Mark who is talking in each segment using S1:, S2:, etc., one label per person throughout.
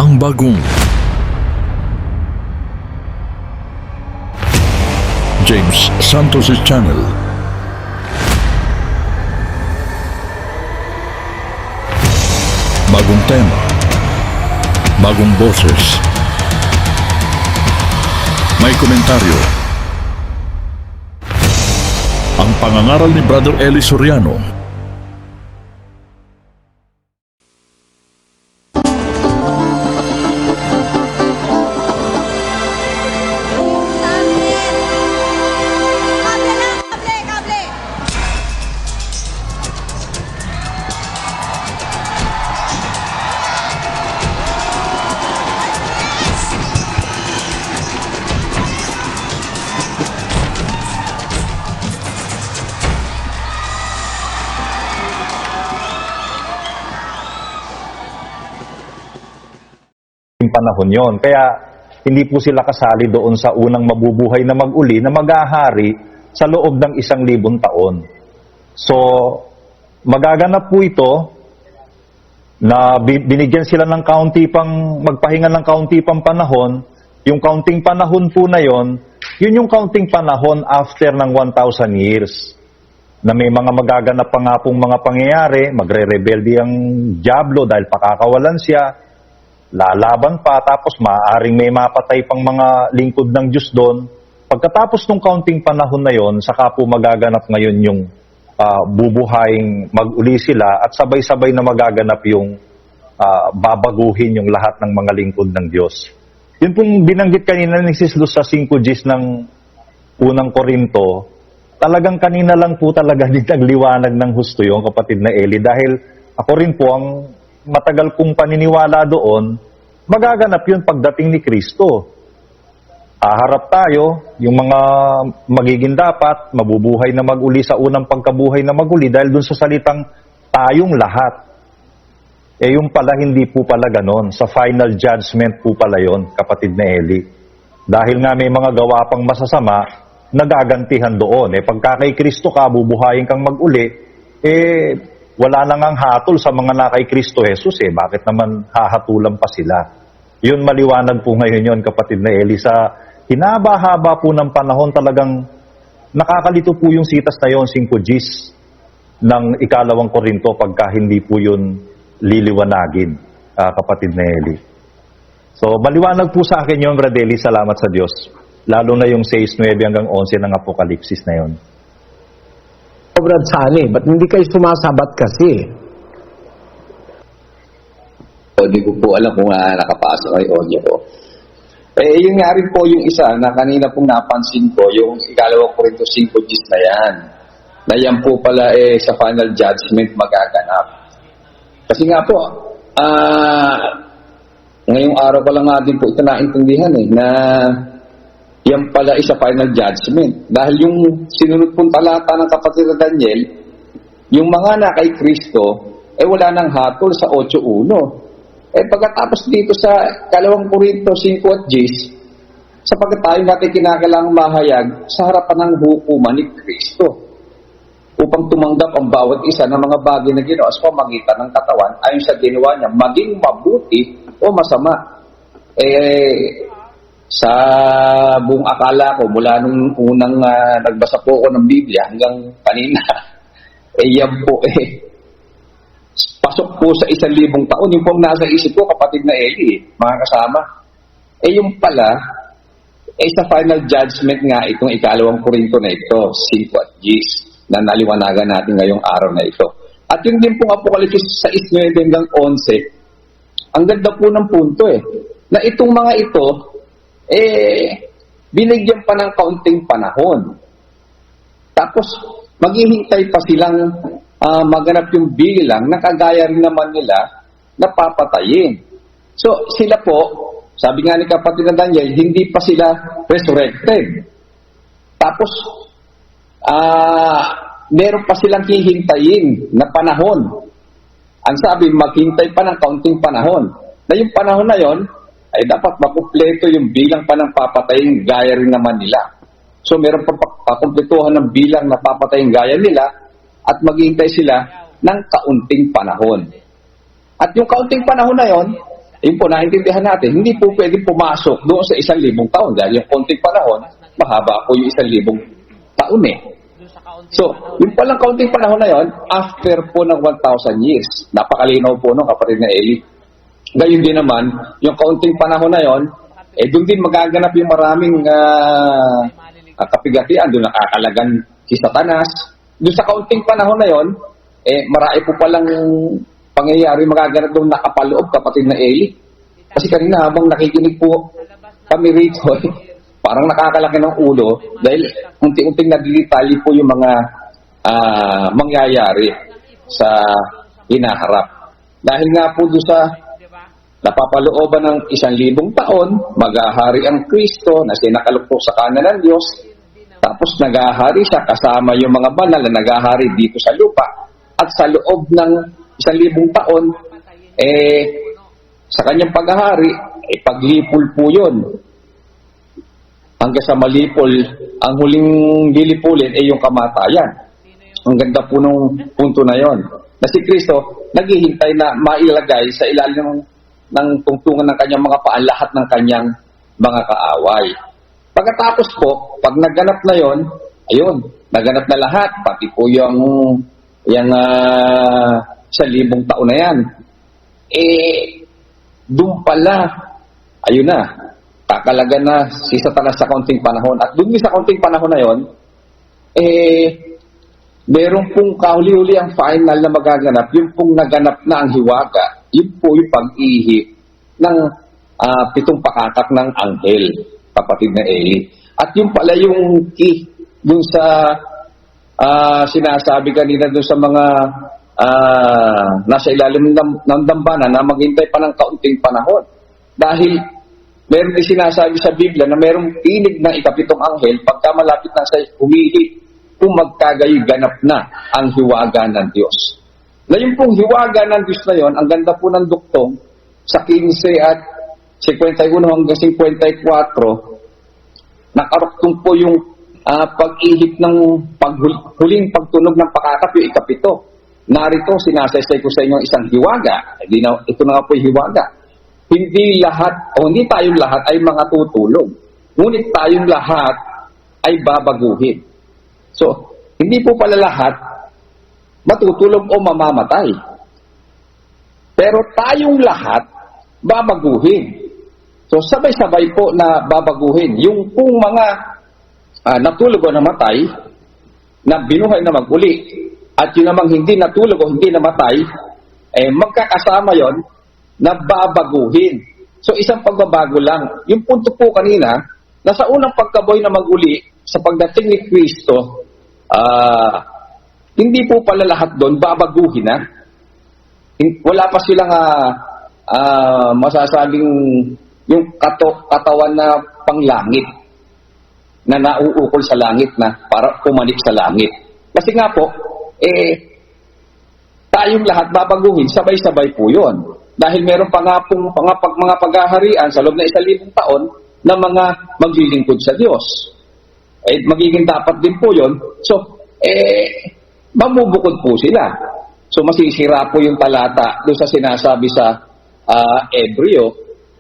S1: ang bagong James Santos' Channel. Bagong tema, bagong boses, may komentaryo. Ang pangangaral ni Brother Eli Soriano.
S2: Panahon yon. Kaya hindi po sila kasali doon sa unang mabubuhay na mag-uli na mag-ahari sa loob ng 1,000 taon. So, magaganap po ito na binigyan sila ng magpahinga ng kaunti pang panahon. Yung kaunting panahon po na yon, yun yung kaunting panahon after ng 1,000 years. Na may mga magaganap pa nga pong mga pangyayari, magre-rebelde ang Diablo dahil pakakawalan siya, lalaban pa, tapos maaaring may mapatay pang mga lingkod ng Diyos doon. Pagkatapos ng kaunting panahon na yon, saka po magaganap ngayon yung bubuhayin mag-uli sila at sabay-sabay na magaganap yung babaguhin yung lahat ng mga lingkod ng Diyos. Yun pong binanggit kanina ni Sis Luz sa 5 ng unang Korinto, talagang kanina lang po talaga nagliwanag ng husto yung kapatid na Eli, dahil ako rin po ang matagal kong paniniwala doon, magaganap yun pagdating ni Kristo. Haharap tayo, yung mga magiging dapat, mabubuhay na mag-uli sa unang pagkabuhay na mag-uli dahil dun sa salitang tayong lahat. Yung pala, hindi po pala ganon. Sa final judgment po pala yon, kapatid na Eli. Dahil nga may mga gawa pang masasama, nagagantihan doon. Pagka kay Kristo ka, bubuhayin kang mag-uli, wala nang ang hatol sa mga na kay Kristo Jesus. Bakit naman hahatulan pa sila? Yun, maliwanag po ngayon yon, kapatid na Eli. Sa hinaba-haba po ng panahon, talagang nakakalito po yung sitas na yon, 5 Gs ng 2 Korinto, pagka hindi po yun liliwanagin, kapatid na Eli. So, maliwanag po sa akin yung Brother Eli, salamat sa Diyos. Lalo na yung 6:9 hanggang 11 ng Apokalipsis na yon.
S3: Brad Sani, ba't hindi kayo sumasabat kasi?
S4: Hindi ko po alam kung nakapasok ay audio ko. Yun nga rin po yung isa na kanina pong napansin ko, yung 2 Korinto 5 Gs na yan. Na yan po pala sa final judgment magaganap. Kasi nga po, ngayong araw ko lang natin po ito naintindihan na yan pala isa final judgment. Dahil yung sinunod pong talata ng kapatid na Daniel, yung mga na kay Kristo, wala nang hatol sa 8:1. Pagkatapos dito sa 2 Korinto 5 at Gs, sapagkat tayo natin kinakailangang mahayag sa harapan ng hukuman ni Kristo upang tumanggap ang bawat isa ng mga bagay na ginawa sa pamagitan ng katawan ayon sa ginawa niya, maging mabuti o masama. Sa buong akala ko, mula nung unang nagbasa po ako ng Biblia hanggang kanina, yan po pasok po sa 1,000 taon. Yung pong nasa isip ko, kapatid na Eli, mga kasama. Yung pala, sa final judgment nga itong 2 Korinto na ito, 5 at Gs, na naliwanagan natin ngayong araw na ito. At yun din pong Apokalipsis 6:9 hanggang 11, ang ganda po ng punto na itong mga ito, binigyan pa ng kaunting panahon. Tapos, maghihintay pa silang maganap yung bilang na kagaya rin naman nila na papatayin. So, sila po, sabi nga ni kapatid na Daniel, hindi pa sila resurrected. Tapos, meron pa silang hihintayin na panahon. Ang sabi, maghintay pa ng kaunting panahon. Na yung panahon na yon, ay dapat makumpleto yung bilang pa ng papatayin gaya rin naman nila. So meron pa pakumpletuhan ng bilang na papatayin gaya nila at maghihintay sila ng kaunting panahon. At yung kaunting panahon na yon, yun po, naintindihan natin, hindi po pwedeng pumasok doon sa 1,000 taon dahil yung konting panahon, mahaba po yung 1,000 taon eh. So, yung palang kaunting panahon na yon, after po ng 1,000 years, napakalinaw po nung kapatid na Eli. Gayun din naman, yung kaunting panahon na yon, doon din magaganap yung maraming kapigatian, doon nakakalagan si Satanas. Doon sa kaunting panahon na yon, marami po palang pangyayari magaganap doon nakapaloob, kapatid na Eli. Kasi kanina habang nakikinig po kami rito, parang nakakalaki ng ulo dahil unti-unting nagdidetali po yung mga mangyayari sa hinaharap. Dahil nga po doon sa napapalooban ng 1,000 taon, maghahari ang Kristo na sinakaluktok sa kanan ng Diyos, tapos naghahari siya kasama yung mga banal na naghahari dito sa lupa. At sa loob ng 1,000 taon, sa kanyang paghahari, paglipol po yun. Hanggang sa malipol, ang huling lilipulin ay yung kamatayan. Ang ganda po nung punto na yon. Na si Kristo, naghihintay na mailagay sa ilalim ng tungtungan ng kanyang mga paan lahat ng kanyang mga kaaway. Pagkatapos po, pag naganap na yon, ayun, naganap na lahat, pati po yung 1,000 taon na yan. Doon pala, ayun na, kakalaga na si Satanas sa kaunting panahon. At doon sa kaunting panahon na yon, meron pong kahuli-huli ang final na magaganap, yung pong naganap na ang hiwaga, yun po yung pag-ihip ng 7 pakakak ng anghel, kapatid na Eli. At yung pala yung key dun sa sinasabi kanina dun sa mga nasa ilalim ng dambana na maghintay pa ng kaunting panahon. Dahil meron din sinasabi sa Biblia na merong tinig ng 7 anghel pagka malapit na sa humihip kung magkagayoy ganap na ang hiwaga ng Diyos. Na yung pong hiwaga ng Diyos na yon, ang ganda po ng duktong sa 15 at 51 hanggang 54, nakaruktong po yung pag-ihip ng huling pagtunog ng pakakap, yung 7. Narito, sinasaysay ko sa inyo isang hiwaga. Ito na nga po yung hiwaga. Hindi lahat, o hindi tayong lahat ay mga tutulong. Ngunit tayong lahat ay babaguhin. So, hindi po pala lahat matutulog o mamamatay. Pero tayong lahat babaguhin. So, sabay-sabay po na babaguhin. Yung pong mga natulog o namatay, na binuhay na mag-uli, at yun namang hindi natulog o hindi namatay, magkakasama yon na babaguhin. So, isang pagbabago lang. Yung punto po kanina, na sa unang pagkaboy na mag-uli, sa pagdating ni Kristo, hindi po pala lahat doon babaguhin na. Wala pa silang masasabing yung katawan na panglangit na nauukol sa langit na para pumanik sa langit. Kasi nga po, tayong lahat babaguhin, sabay-sabay po yun. Dahil meron pa nga pong mga paghaharian sa loob na 1,000 taon na mga maglilingkod sa Diyos. Magiging dapat din po yun. So, mamubukod po sila. So, masisira po yung talata doon sa sinasabi sa Hebreo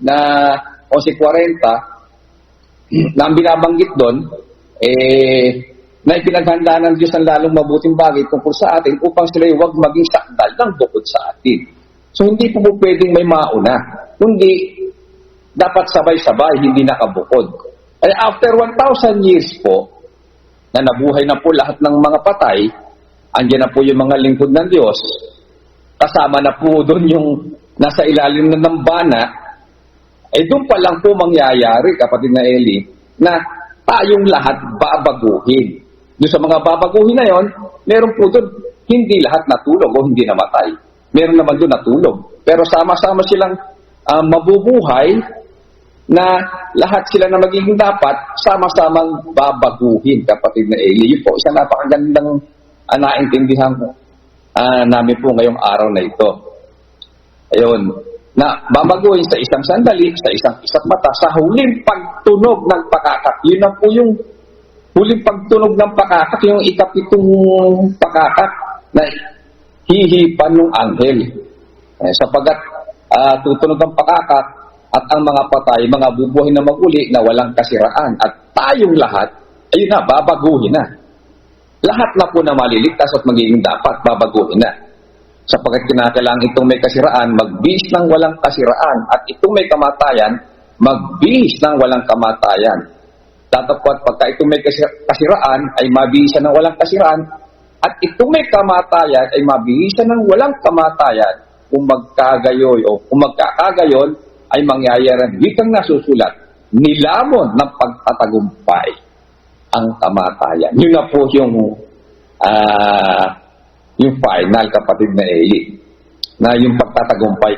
S4: na 11:40 na ang binabanggit doon, na ipinaghanda ng Diyos ang lalong mabuting bagay tungkol sa atin upang sila'y huwag maging sakdal ng bukod sa atin. So, hindi po pwedeng may mauna. Kundi, dapat sabay-sabay, hindi nakabukod. After 1,000 years po, na nabuhay na po lahat ng mga patay, andyan na po yung mga lingkod ng Diyos, kasama na po doon yung nasa ilalim ng bana, doon pa lang po mangyayari, kapatid na Eli, na tayong lahat babaguhin. Doon sa mga babaguhin na yon, meron po doon, hindi lahat natulog o hindi namatay. Meron naman doon natulog. Pero sama-sama silang mabubuhay na lahat sila na magiging dapat sama-samang babaguhin, kapatid na Eli. Yun po, isang napakagandang naintindihan namin po ngayong araw na ito. Ayun, na babaguhin sa isang sandali, sa isang isa't mata, sa huling pagtunog ng pakakak. Yun na po yung huling pagtunog ng pakakak, yung 7 pakakak na hihipan ng anghel. Sapagat tutunog ang pakakak at ang mga patay, mga bubuhay na maguli na walang kasiraan. At tayong lahat, ayun na, babaguhin na. Lahat na po na maliligtas at magiging dapat, babaguhin na. Sapagkat kinakailangan itong may kasiraan, magbihis ng walang kasiraan. At itong may kamatayan, magbihis ng walang kamatayan. Datapwat pagka itong may kasiraan, ay mabihisan ng walang kasiraan. At itong may kamatayan, ay mabihisan ng walang kamatayan. Kung magkagayoy o kung magkakagayon, ay mangyayari wikang nasusulat, nilamon ng pagtatagumpay ang kamatayan. Yun na po yung final, kapatid na Eli, na yung pagtatagumpay.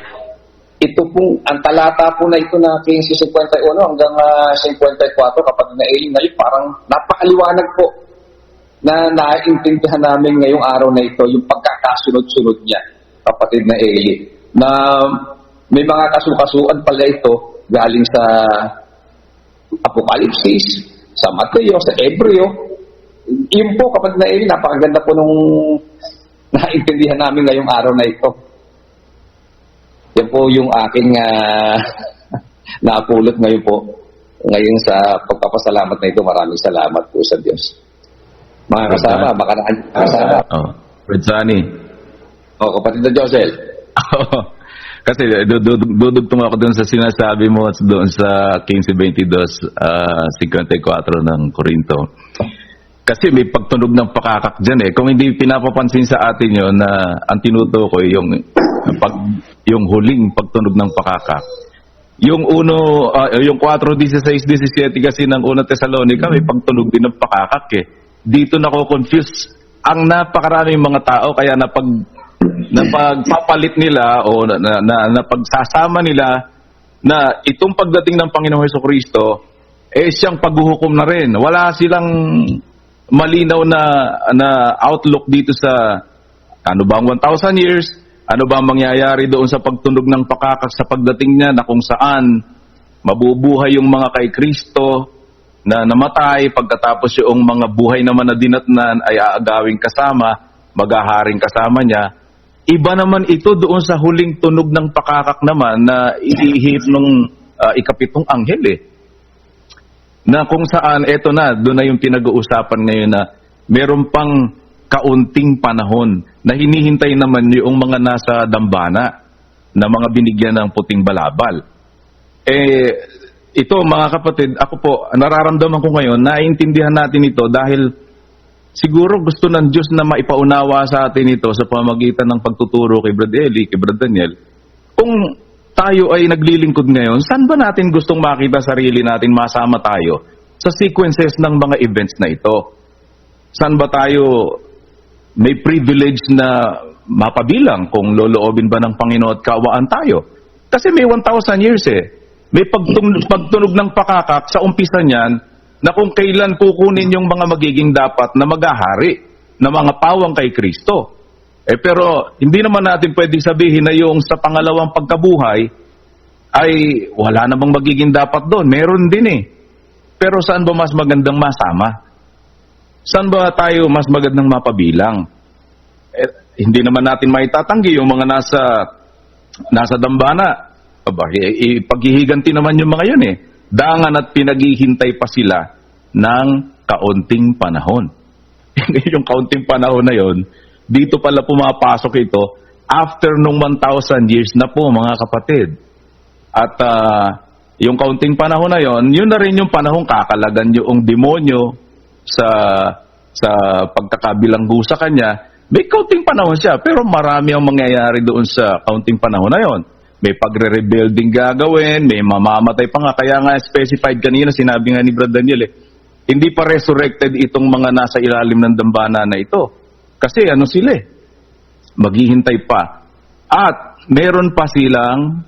S4: Ito pong, ang talata po na ito na 15:51 hanggang 54, kapatid na Eli, ngayon parang napakaliwanag po na naiintindihan namin ngayong araw na ito, yung pagkakasunod-sunod niya, kapatid na Eli, na may mga kasukasuan pala ito galing sa Apokalipsis, sa Mateo, sa Hebreo. Yun po, kapatid na Eli, napakaganda po nung naintindihan namin ngayong araw na ito. Yan po yung aking napulot ngayon po. Ngayon sa pagpapasalamat na ito, maraming salamat po sa Diyos. Mga kasama, baka nakasama.
S5: Fred Sunny.
S4: Kapatid na Josel.
S5: Kasi dudugtong ako doon sa sinasabi mo doon sa 15:22, 54 ng Corinto. Kasi may pagtunog ng pakakak dyan eh. Kung hindi pinapapansin sa atin yun, na ang tinutukoy yung huling pagtunog ng pakakak. Yung 4:16-17 kasi ng unang Tesalonica, may pagtunog din ng pakakak eh. Dito nako-confuse ang napakaraming mga tao, kaya napagpapalit nila o napagsasama nila na itong pagdating ng Panginoong Hesukristo siyang paghuhukom na rin. Wala silang malinaw na outlook dito sa ano ba ang 1,000 years, ano ba ang mangyayari doon sa pagtunog ng pakakak sa pagdating niya, na kung saan mabubuhay yung mga kay Kristo na namatay, pagkatapos yung mga buhay naman na dinatnan ay aagawing kasama, maghaharing kasama niya. Iba naman ito doon sa huling tunog ng pakakak naman na ihihip ng ikapitong anghel eh. Na kung saan, eto na, doon na yung pinag-uusapan ngayon na meron pang kaunting panahon na hinihintay naman yung mga nasa dambana na mga binigyan ng puting balabal. Ito mga kapatid, ako po, nararamdaman ko ngayon, naiintindihan natin ito dahil siguro gusto ng Diyos na maipaunawa sa atin ito sa pamamagitan ng pagtuturo kay Brad Eli, kay Brad Daniel. Kung tayo ay naglilingkod ngayon, saan ba natin gustong makita sarili natin, masama tayo sa sequences ng mga events na ito? Saan ba tayo may privilege na mapabilang kung loloobin ba ng Panginoon at kaawaan tayo? Kasi may 1,000 years eh. May pagtunog ng pakakak sa umpisa niyan na kung kailan kukunin yung mga magiging dapat na maghahari na mga pawang kay Kristo. Pero hindi naman natin pwedeng sabihin na yung sa pangalawang pagkabuhay ay wala namang magiging dapat doon. Meron din eh. Pero saan ba mas magandang masama? Saan ba tayo mas magandang mapabilang? Hindi naman natin maitatanggi yung mga nasa dambana. Paghihiganti naman yung mga yun eh. Dangan at pinaghihintay pa sila ng kaunting panahon. Yung kaunting panahon na yon, dito pala pumapasok ito after nung 1,000 years na po mga kapatid. At yung kaunting panahon na yon, yun na rin yung panahon kakalagan yung demonyo sa pagkakabilanggo sa kanya. May kaunting panahon siya, pero marami ang mangyayari doon sa kaunting panahon na yon. May pagre-rebuilding gagawin, may mamamatay pa nga. Kaya nga specified kanina, sinabi nga ni Brad Daniel hindi pa resurrected itong mga nasa ilalim ng dambana na ito. Kasi ano sila maghihintay pa. At meron pa silang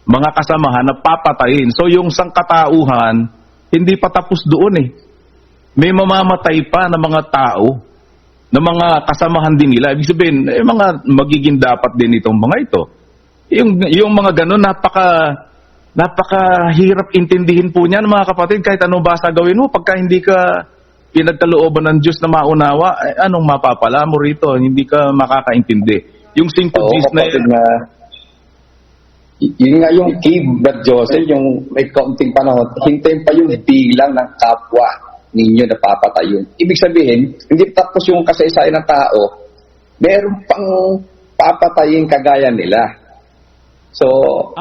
S5: mga kasamahan na papatayin. So yung sangkatauhan, hindi pa tapos doon May mamamatay pa na mga tao, na mga kasamahan din nila. Ibig sabihin, mga magiging dapat din itong mga ito. Yung mga ganun, napakahirap intindihin po niyan mga kapatid, kahit anong basa gawin mo, pagka hindi ka pinagkalooban ng Diyos na maunawa, anong mapapala mo rito? Hindi ka makakaintindi. Yung 5 Gs na yun,
S4: Yun nga yung key, Brad Joseph, yung may kaunting panahon, hintayin pa yung bilang ng kapwa ninyo na papatayin. Ibig sabihin, hindi tapos yung kasaysayan ng tao, meron pang papatayin kagaya nila. So,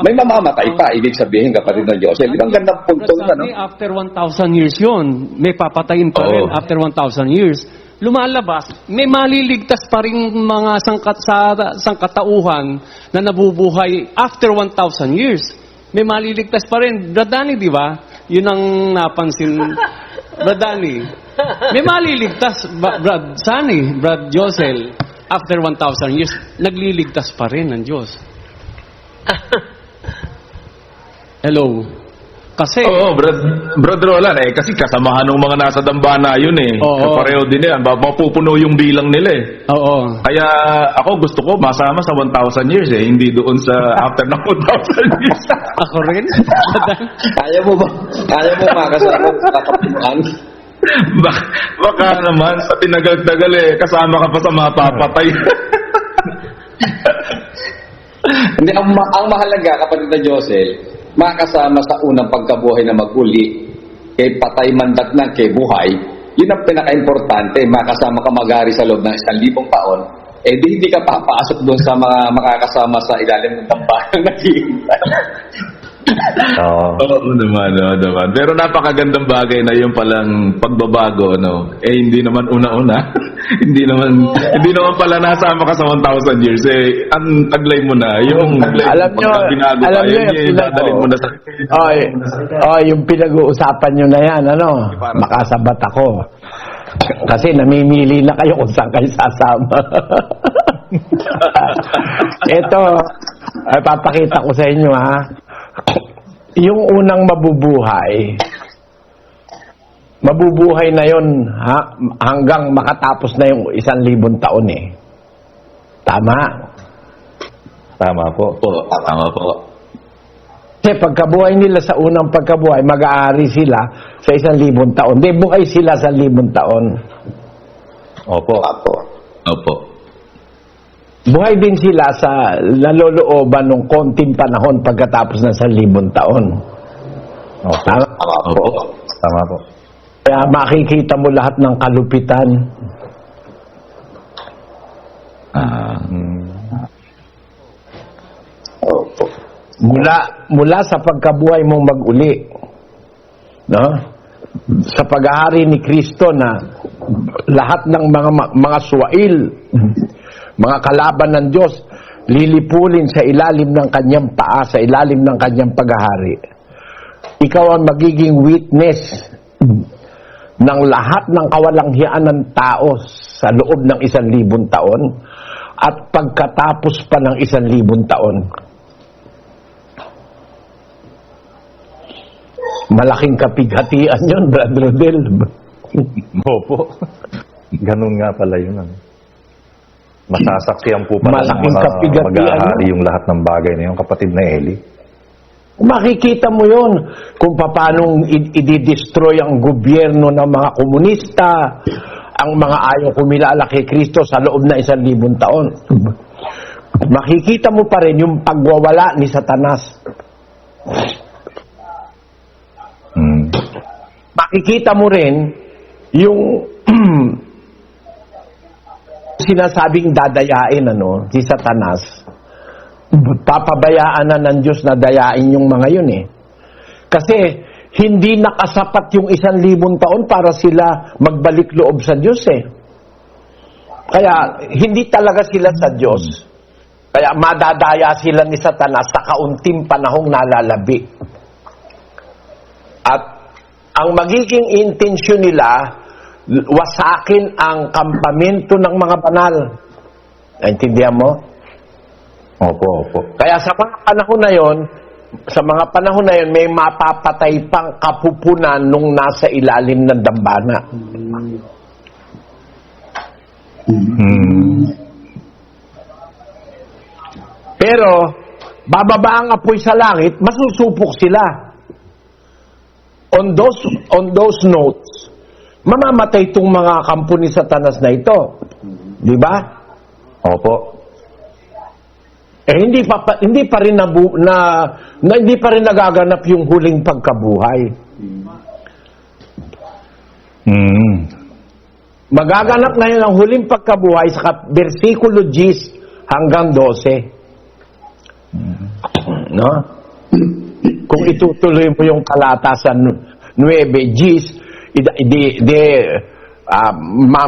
S4: may mamamatay pa, ibig sabihin, kapatid ng Joseph. Ang gandang punto na, no?
S6: After 1,000 years yun, may papatayin pa rin after 1,000 years. Lumalabas, may maliligtas pa rin mga sangkatauhan na nabubuhay after 1,000 years. May maliligtas pa rin. Brad Danny, di ba? Yun ang napansin. Brad Danny. May maliligtas, Brad Sunny, Brad Josel, after 1,000 years, nagliligtas pa rin ng Diyos. Hello. Kasi
S5: Oo, Brad Roland, kasi kasamahan ng mga nasa dambana yun
S6: Oo.
S5: Pareho din yan, mapupuno yung bilang nila
S6: oo.
S5: Kaya ako gusto ko masama sa 1,000 years hindi doon sa after ng 1,000 years.
S6: Ako rin.
S4: Kaya mo makasama sa kapatiran?
S5: Baka naman, sa tinagal-tagal kasama ka pa sa mga papatay.
S4: Hindi, ang mahalaga, kapatid na Josel, makasama sa unang pagkabuhay na maguli, kay patay mandat na kay buhay, yun ang pinaka-importante, makasama ka mag-ari sa loob ng 1,000 taon, hindi ka papasok doon sa mga makakasama sa ilalim ng tambahan na naghihintay.
S5: Oo naman. Pero napakagandang bagay na yung palang pagbabago, hindi naman una-una. hindi naman pala nasama ka sa 1,000 years. Ang taglay mo na, yung
S3: Alam nyo, yung
S5: dadalhin mo na sa...
S3: yung pinag-uusapan nyo na yan, makasabat ako. Kasi namimili na kayo kung saan kayo sasama. Ito, papakita ko sa inyo, yung unang mabubuhay na yon hanggang makatapos na yung 1,000 taon Tama?
S2: Tama po.
S5: Tama po.
S3: Kasi pagkabuhay nila sa unang pagkabuhay, mag-aari sila sa 1,000 taon. Di, buhay sila sa 1,000 taon.
S2: Opo.
S5: Opo.
S3: Buhay din sila sa nalolooban ng konting panahon pagkatapos ng 1,000 taon.
S2: Opo.
S5: Opo.
S2: Tama po.
S3: Kaya makikita mo lahat ng kalupitan. Mula sa pagkabuhay mong mag-uli, sa paghahari ni Kristo na lahat ng mga suwail, mga kalaban ng Diyos, lilipulin sa ilalim ng kanyang paa, sa ilalim ng kanyang paghahari. Ikaw ang magiging witness ng lahat ng kawalanghiyaan ng tao sa loob ng 1,000 taon at pagkatapos pa ng 1,000 taon. Malaking kapighatian yun, Brad Rodel.
S2: Opo. Ganun nga pala yun. Masasaksiyan po pala
S3: Malaking
S2: ng mga
S3: kapighatian
S2: mag-ahari yung lahat ng bagay na yung kapatid na Eli.
S3: Makikita mo yun kung paano i-destroy ang gobyerno ng mga komunista, ang mga ayaw kumilala kay Kristo sa loob na 1,000 taon. Makikita mo pa rin yung pagwawala ni Satanas. Makikita mo rin yung sinasabing dadayain si Satanas. Papabayaan na ng Diyos na dayain yung mga yun Kasi hindi nakasapat yung 1,000 taon para sila magbalik loob sa Diyos Kaya hindi talaga sila sa Diyos. Kaya madadaya sila ni Satanas sa kaunting panahong nalalabi. At ang magiging intensyon nila, wasakin ang kampamento ng mga banal. Naintindihan mo?
S2: Opo.
S3: Kaya sa mga panahon na yon, may mapapatay pang kapupunan nung nasa ilalim ng dambana. Pero bababa ang apoy sa langit, masusupok sila. On those notes, mamamatay itong mga kampo ni Satanas na ito. Di ba?
S2: Opo.
S3: hindi pa rin hindi pa rin nagaganap yung huling pagkabuhay. Magaganap ngayon ang huling pagkabuhay sa versikulo 10 hanggang 12. No? Kung itutuloy mo yung talata sa 9, 10,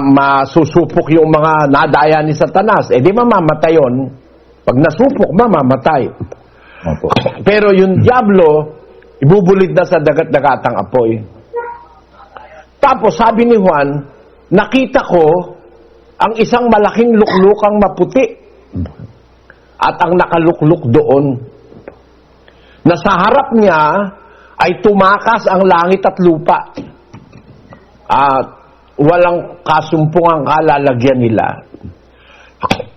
S3: masusupok yung mga nadaya ni Satanas. Di mamamatay yun. Pag nasupok, mamamatay.
S2: Opo.
S3: Pero yung Diablo, ibubulid na sa dagat-dagatang apoy. Tapos sabi ni Juan, nakita ko ang isang malaking luklukang maputi at ang nakalukluk doon na sa harap niya ay tumakas ang langit at lupa at walang kasumpungang kalalagyan nila.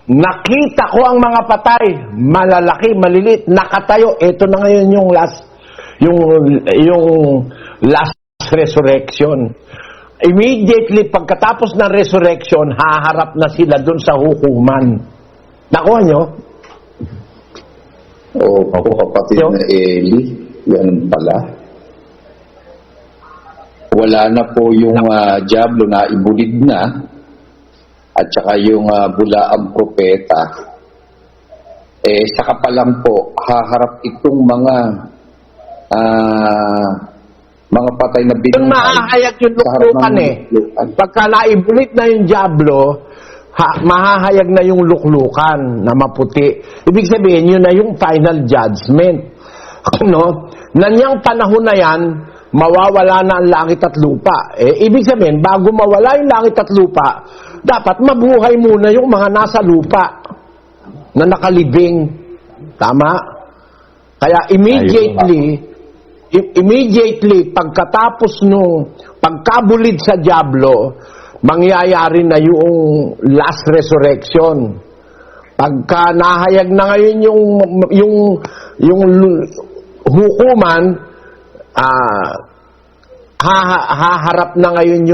S3: Nakita ko ang mga patay, malalaki, malilit, nakatayo. Ito na ngayon yung last resurrection. Immediately pagkatapos ng resurrection, haharap na sila dun sa hukuman. Nakuha nyo?
S4: Opo, kapatid na Eli. Yan pala. Wala na po yung Diablo na ibulid na. At saka yung bulaang propeta. Saka pa lang po, haharap itong mga patay na binuhay.
S3: Yung mahahayag yung luklukan Pagka naibulit na yung Diablo, mahahayag na yung luklukan na maputi. Ibig sabihin, yun na yung final judgment. No? Nanyang panahon na yan, mawawala na ang langit at lupa. Ibig sabihin, bago mawala yung langit at lupa, dapat mabuhay muna yung mga nasa lupa na nakalibing. Tama? Kaya immediately pagkatapos nung pagkabulid sa Diablo, mangyayari na yung last resurrection. Pagka nahayag na ngayon yung hukuman, haharap na ngayon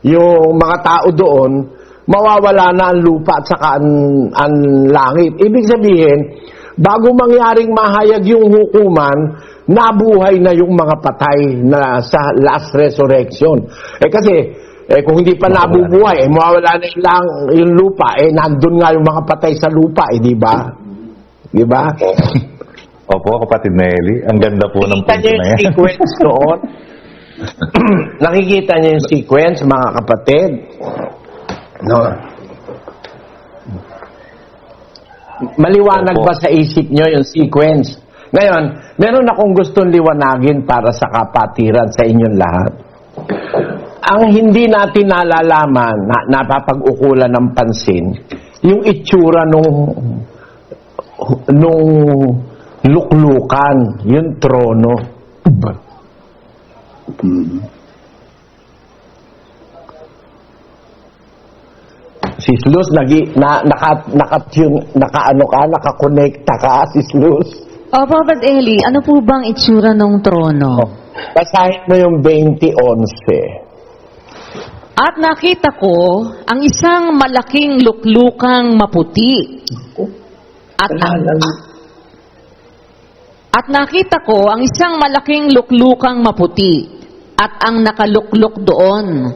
S3: yung mga tao doon, mawawala na ang lupa at saka ang langit. Ibig sabihin, bago mangyaring mahayag yung hukuman, nabuhay na yung mga patay na sa last resurrection. Kasi, kung hindi pa nabubuhay, mawawala na yung lupa, nandun nga yung mga patay sa lupa, di ba? Di ba?
S2: Opo, kapatid Nelly. Ang ganda po ng punto na yan.
S3: Nakikita niyo yung sequence doon? Nakikita niyo yung sequence, mga kapatid? No. Maliwanag ba sa isip niyo yung sequence? Ngayon, meron akong gustong liwanagin para sa kapatiran sa inyong lahat. Ang hindi natin nalalaman, napapag-ukulan ng pansin, yung itsura nung luklukan, yung trono. Sis Luz, nakakonekta ka, Sis Luz.
S7: Opo, Brad Eli, ano po bang itsura ng trono?
S3: Basahin mo yung 20:11.
S7: At nakita ko ang isang malaking luklukang maputi. At nakita ko ang isang malaking luklukang maputi at ang nakalukluk doon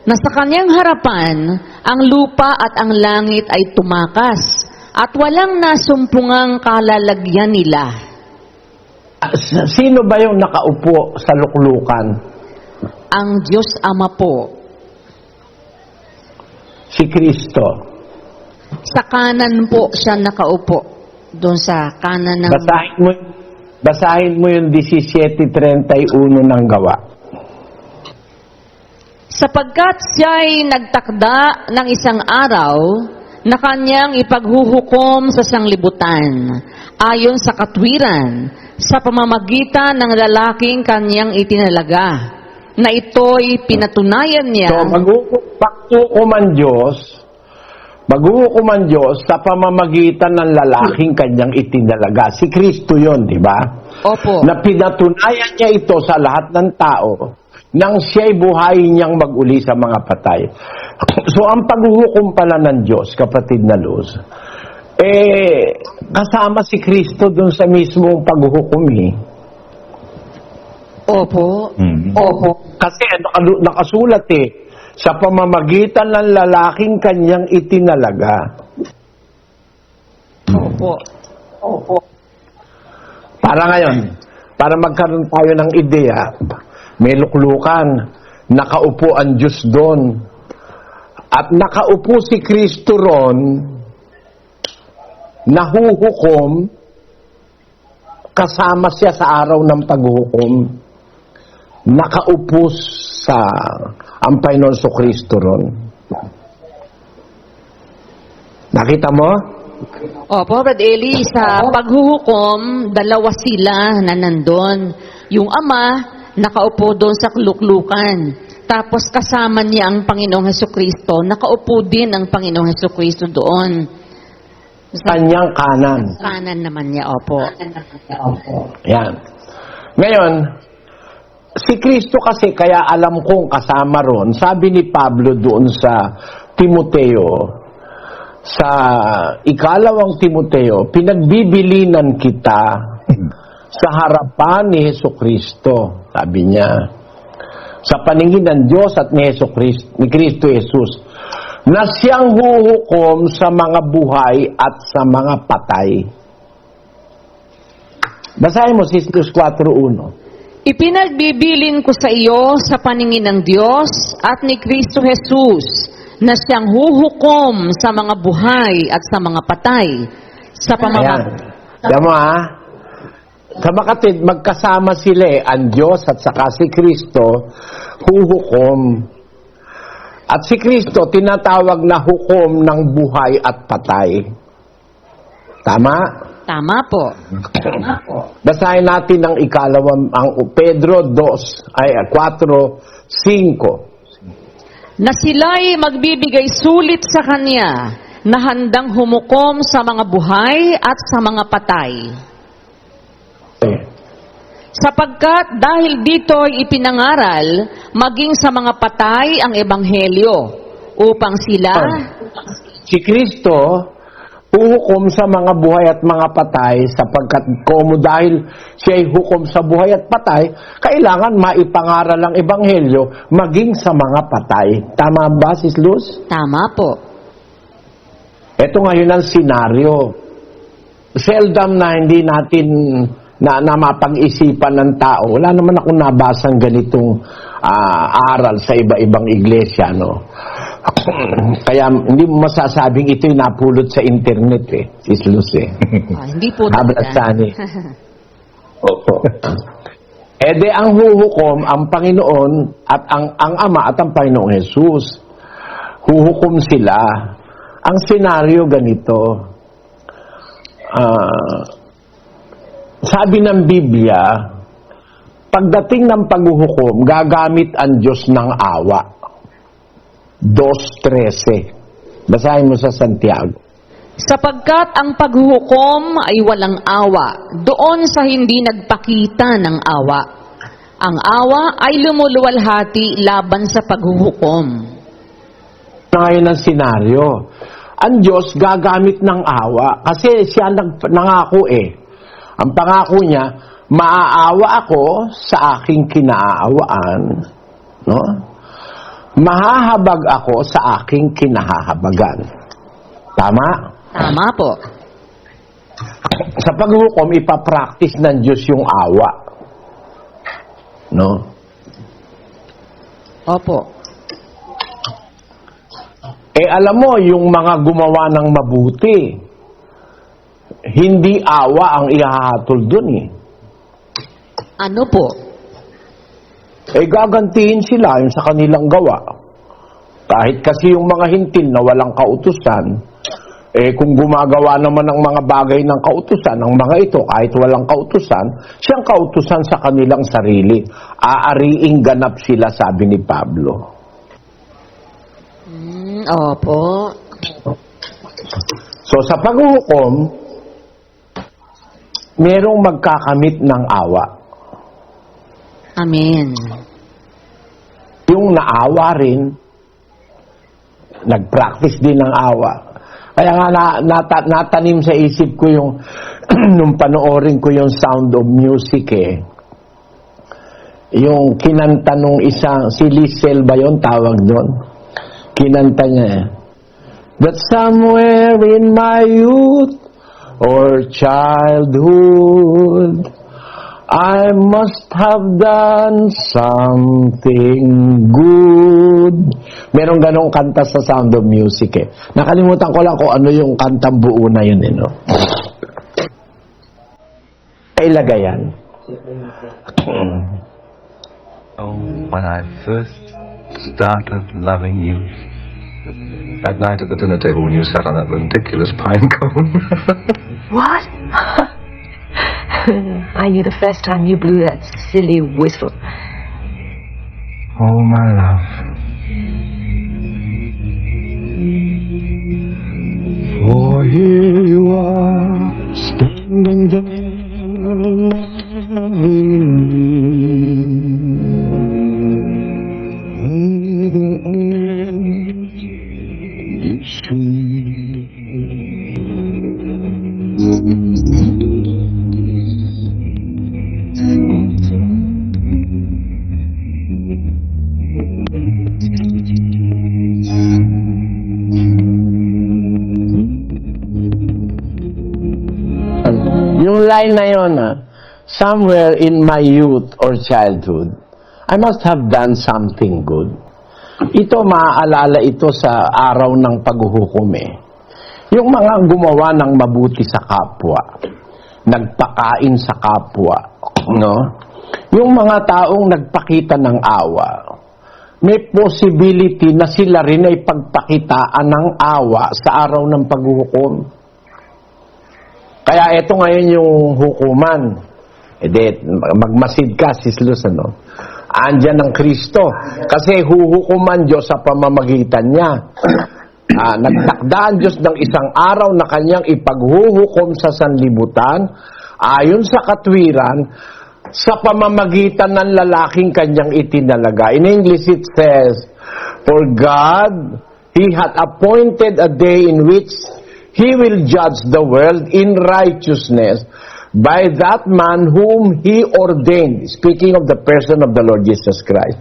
S7: na sa kanyang harapan ang lupa at ang langit ay tumakas at walang nasumpungang kalalagyan nila.
S3: Sino ba yung nakaupo sa luklukan?
S7: Ang Diyos Ama po.
S3: Si Kristo.
S7: Sa kanan po siya nakaupo. Doon sa kanan ng...
S3: Basahin mo yung 17:31 ng Gawa.
S7: Sapagkat siya'y nagtakda ng isang araw na kanyang ipaghuhukom sa sanglibutan ayon sa katwiran sa pamamagitan ng lalaking kanyang itinalaga na ito'y pinatunayan niya.
S3: So, maghuhukom ang Diyos sa pamamagitan ng lalaking kanyang itinalaga. Si Kristo yon, di ba?
S7: Opo.
S3: Na pinatunayan niya ito sa lahat ng tao nang siya'y buhayin niyang mag-uli sa mga patay. So, ang paghuhukom pala ng Diyos, kapatid na Luz, kasama si Kristo dun sa mismong paghuhukom eh.
S7: Opo.
S3: Opo. Kasi nakasulat sa pamamagitan ng lalaking kanyang itinalaga.
S7: Opo.
S3: Para ngayon, para magkaroon tayo ng ideya, may luklukan, nakaupo ang Diyos doon. At nakaupo si Kristo ron, nahuhukom, kasama siya sa araw ng paghuhukom. Nakaupo sa ang Panginoon sa Kristo ron. Nakita mo?
S7: Opo, Brad Eli, sa paghuhukom, dalawa sila na nandun. Yung ama, nakaupo doon sa luklukan. Tapos kasama niya ang Panginoong Hesukristo. Nakaupo din ang Panginoong Hesukristo doon.
S3: Kanyang kanan.
S7: Kanan naman niya, opo.
S3: Yan. Ngayon, si Kristo kasi, kaya alam kong kasama ron, sabi ni Pablo doon sa Timoteo, sa ikalawang Timoteo, pinagbibilinan kita sa harapan ni Hesukristo, sabi niya, sa paningin ng Diyos at ni Kristo Jesus, na siyang huhukom sa mga buhay at sa mga patay. Basahin mo, Sisters 4:1.
S7: Ipinagbibilin ko sa iyo sa paningin ng Diyos at ni Kristo Jesus na siyang huhukom sa mga buhay at sa mga patay. Sa pamamagitan.
S3: Ayan mo sa makatid, magkasama sila ang Diyos at saka si Kristo, huhukom. At si Kristo, tinatawag na hukom ng buhay at patay. Tama?
S7: Tama po.
S3: Basahin natin ang ikalawang, ang Pedro 4:5.
S7: Na sila'y magbibigay sulit sa Kanya na handang humukom sa mga buhay at sa mga patay. Sapagkat dahil dito'y ipinangaral, maging sa mga patay ang Ebanghelyo, upang sila...
S3: Si Kristo, huhukom sa mga buhay at mga patay, sapagkat dahil siya'y hukom sa buhay at patay, kailangan maipangaral ang Ebanghelyo, maging sa mga patay. Tama ba, Sis Luz?
S7: Tama po.
S3: Ito ngayon ang senaryo. Seldom na hindi natin na mapag-isipan ng tao. Wala naman akong nabasang ganitong aral sa iba-ibang iglesia, no? Kaya hindi mo masasabing ito'y napulot sa internet, Sis Luz,
S7: Hindi po
S3: Habrasani. Opo. De ang huhukom, ang Panginoon at ang Ama at ang Panginoong Jesus. Huhukom sila. Ang senaryo ganito. Sabi ng Biblia, pagdating ng paghuhukom, gagamit ang Diyos ng awa. 2:13. Basahin mo sa Santiago.
S7: Sapagkat ang paghuhukom ay walang awa, doon sa hindi nagpakita ng awa. Ang awa ay lumuluwalhati laban sa paghuhukom.
S3: Ngayon ang senaryo. Ang Diyos gagamit ng awa kasi siya nangako Ang pangako niya, maaawa ako sa aking kinaawaan, no? Mahahabag ako sa aking kinahahabagan. Tama?
S7: Tama po.
S3: Sa paghukom, ipapractice ng Diyos yung awa. No?
S7: Opo.
S3: Alam mo, yung mga gumawa ng mabuti, hindi awa ang ihahatol dun
S7: Ano po?
S3: Gagantihin sila yung sa kanilang gawa. Kahit kasi yung mga hintil na walang kautusan, kung gumagawa naman ng mga bagay ng kautusan, ang mga ito, kahit walang kautusan, siyang kautusan sa kanilang sarili. Aariing ganap sila, sabi ni Pablo.
S7: Opo.
S3: So sa paghuhukom, merong magkakamit ng awa.
S7: Amen.
S3: Yung naawa rin, nag-practice din ng awa. Kaya nga natanim sa isip ko yung nung panoorin ko yung Sound of Music yung kinanta nung isang, si Lisel ba yun tawag doon? Kinanta niya that somewhere in my youth or childhood I must have done something good. Merong ganong kanta sa Sound of Music Nakalimutan ko lang kung ano yung kantang buo na yun no? Ilagay yan.
S8: Oh, when I first started loving you. That night at the dinner table when you sat on that ridiculous pine cone.
S9: What? I knew the first time you blew that silly whistle.
S8: Oh, my love. For here you are, standing there.
S3: Yung line na yun, somewhere in my youth or childhood, I must have done something good. Ito, maaalala ito sa araw ng paghuhukom Yung mga gumawa ng mabuti sa kapwa, nagpakain sa kapwa, no? Yung mga taong nagpakita ng awa, may possibility na sila rin ay pagpakitaan ng awa sa araw ng paghuhukom. Kaya ito ngayon yung hukuman. Magmasid ka, Sis Luz, Andyan ang Kristo. Kasi huhukuman Diyos sa pamamagitan niya. Nagtakda ang Diyos ng isang araw na kanyang ipaghuhukom sa sanlibutan ayon sa katwiran sa pamamagitan ng lalaking kanyang itinalaga. In English it says, for God, He had appointed a day in which He will judge the world in righteousness by that man whom He ordained. Speaking of the person of the Lord Jesus Christ.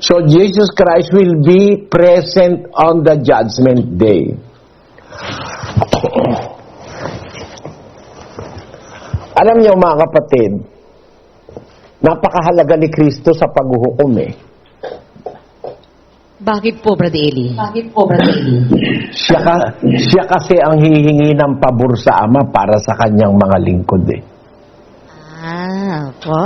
S3: So Jesus Christ will be present on the judgment day. Alam niyo mga kapatid, napakahalaga ni Kristo sa paghuhukom
S7: Bakit po, Brother Eli?
S3: Siya kasi ang hihingi ng pabor sa Ama para sa kanyang mga lingkod
S7: po.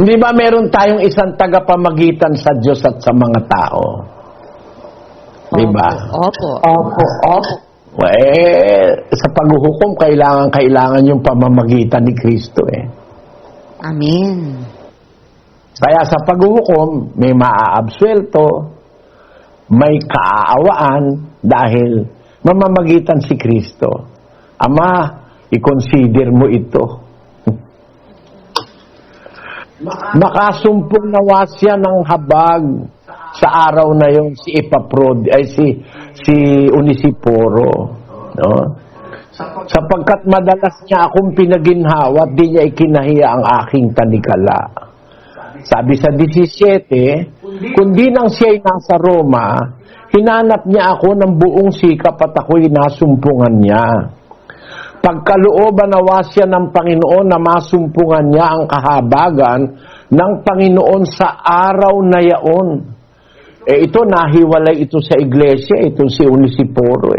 S3: Hindi ba meron tayong isang tagapamagitan sa Diyos at sa mga tao? Di ba?
S7: Opo.
S3: Sa paghuhukom, kailangan yung pamamagitan ni Kristo
S7: Amen.
S3: Kaya sa paghuhukom, may maaabsuelto, may kaaawaan dahil mamamagitan si Kristo. Ama, i-consider mo ito. Makasumpong nawa siya ng habag sa araw na yon si Onesiporo, no? Sapagkat madalas niya akong pinaginhawa, di niya ikinahiya ang aking tanikala. Sabi sa 17, kundi nang siya'y nasa Roma, hinanap niya ako ng buong sikap at ako'y nasumpungan niya. Pagkalooban nawa siya ng Panginoon na masumpungan niya ang kahabagan ng Panginoon sa araw na yaon. Ito, nahiwalay ito sa iglesia, ito si Onesiporo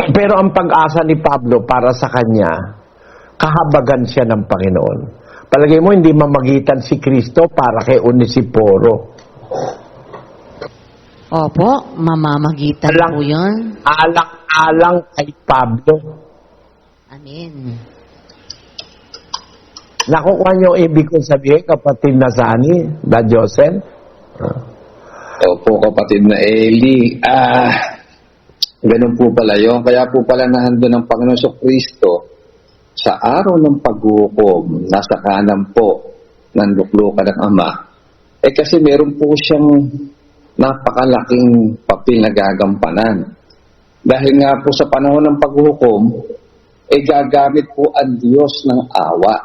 S3: Pero ang pag-asa ni Pablo para sa kanya, kahabagan siya ng Panginoon. Palagay mo, hindi mamagitan si Kristo para kay Onesiporo.
S7: Opo, mamamagitan po yun.
S3: Alang kay Pablo.
S7: Amen.
S3: Nakukuha niyo ibig kong sabihin, kapatid na Sani, da Joseph?
S4: Opo, kapatid na Eli. Ganun po pala yun. Kaya po pala nahando ng Panginoon Kristo sa araw ng paghuhukom, nasa kanan po ng luklukan ng Ama, kasi meron po siyang napakalaking papel na gagampanan. Dahil nga po sa panahon ng paghuhukom, gagamit po ang Diyos ng awa.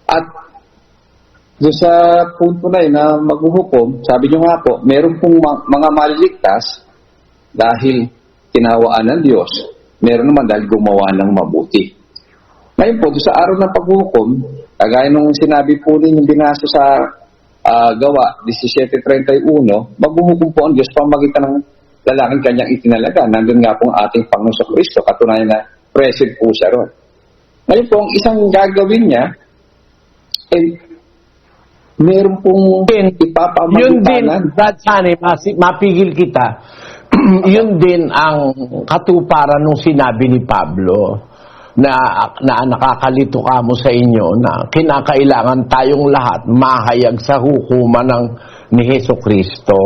S4: At doon sa punto na yun na maghuhukom, sabi nyo nga po, meron pong mga maliligtas dahil kinawaan ng Diyos. Meron naman dahil gumawa ng mabuti. Ngayon po, doon sa araw ng paghuhukom, kagaya nung sinabi po ninyong binasa sa Gawa 17:31, maghuhukom po ang Diyos pamagitan ng lalaking kanyang itinalaga. Nandun nga po ang ating Panginoon sa Kristo, katunayan na present po siya ron. Ngayon po, ang isang gagawin niya, meron pong ipapamagitanan.
S3: Yun din, Brad Sunny, mapigil kita, yun din ang katuparan nung sinabi ni Pablo na nakakalito ka mo sa inyo na kinakailangan tayong lahat mahayag sa hukuman ni Hesus Kristo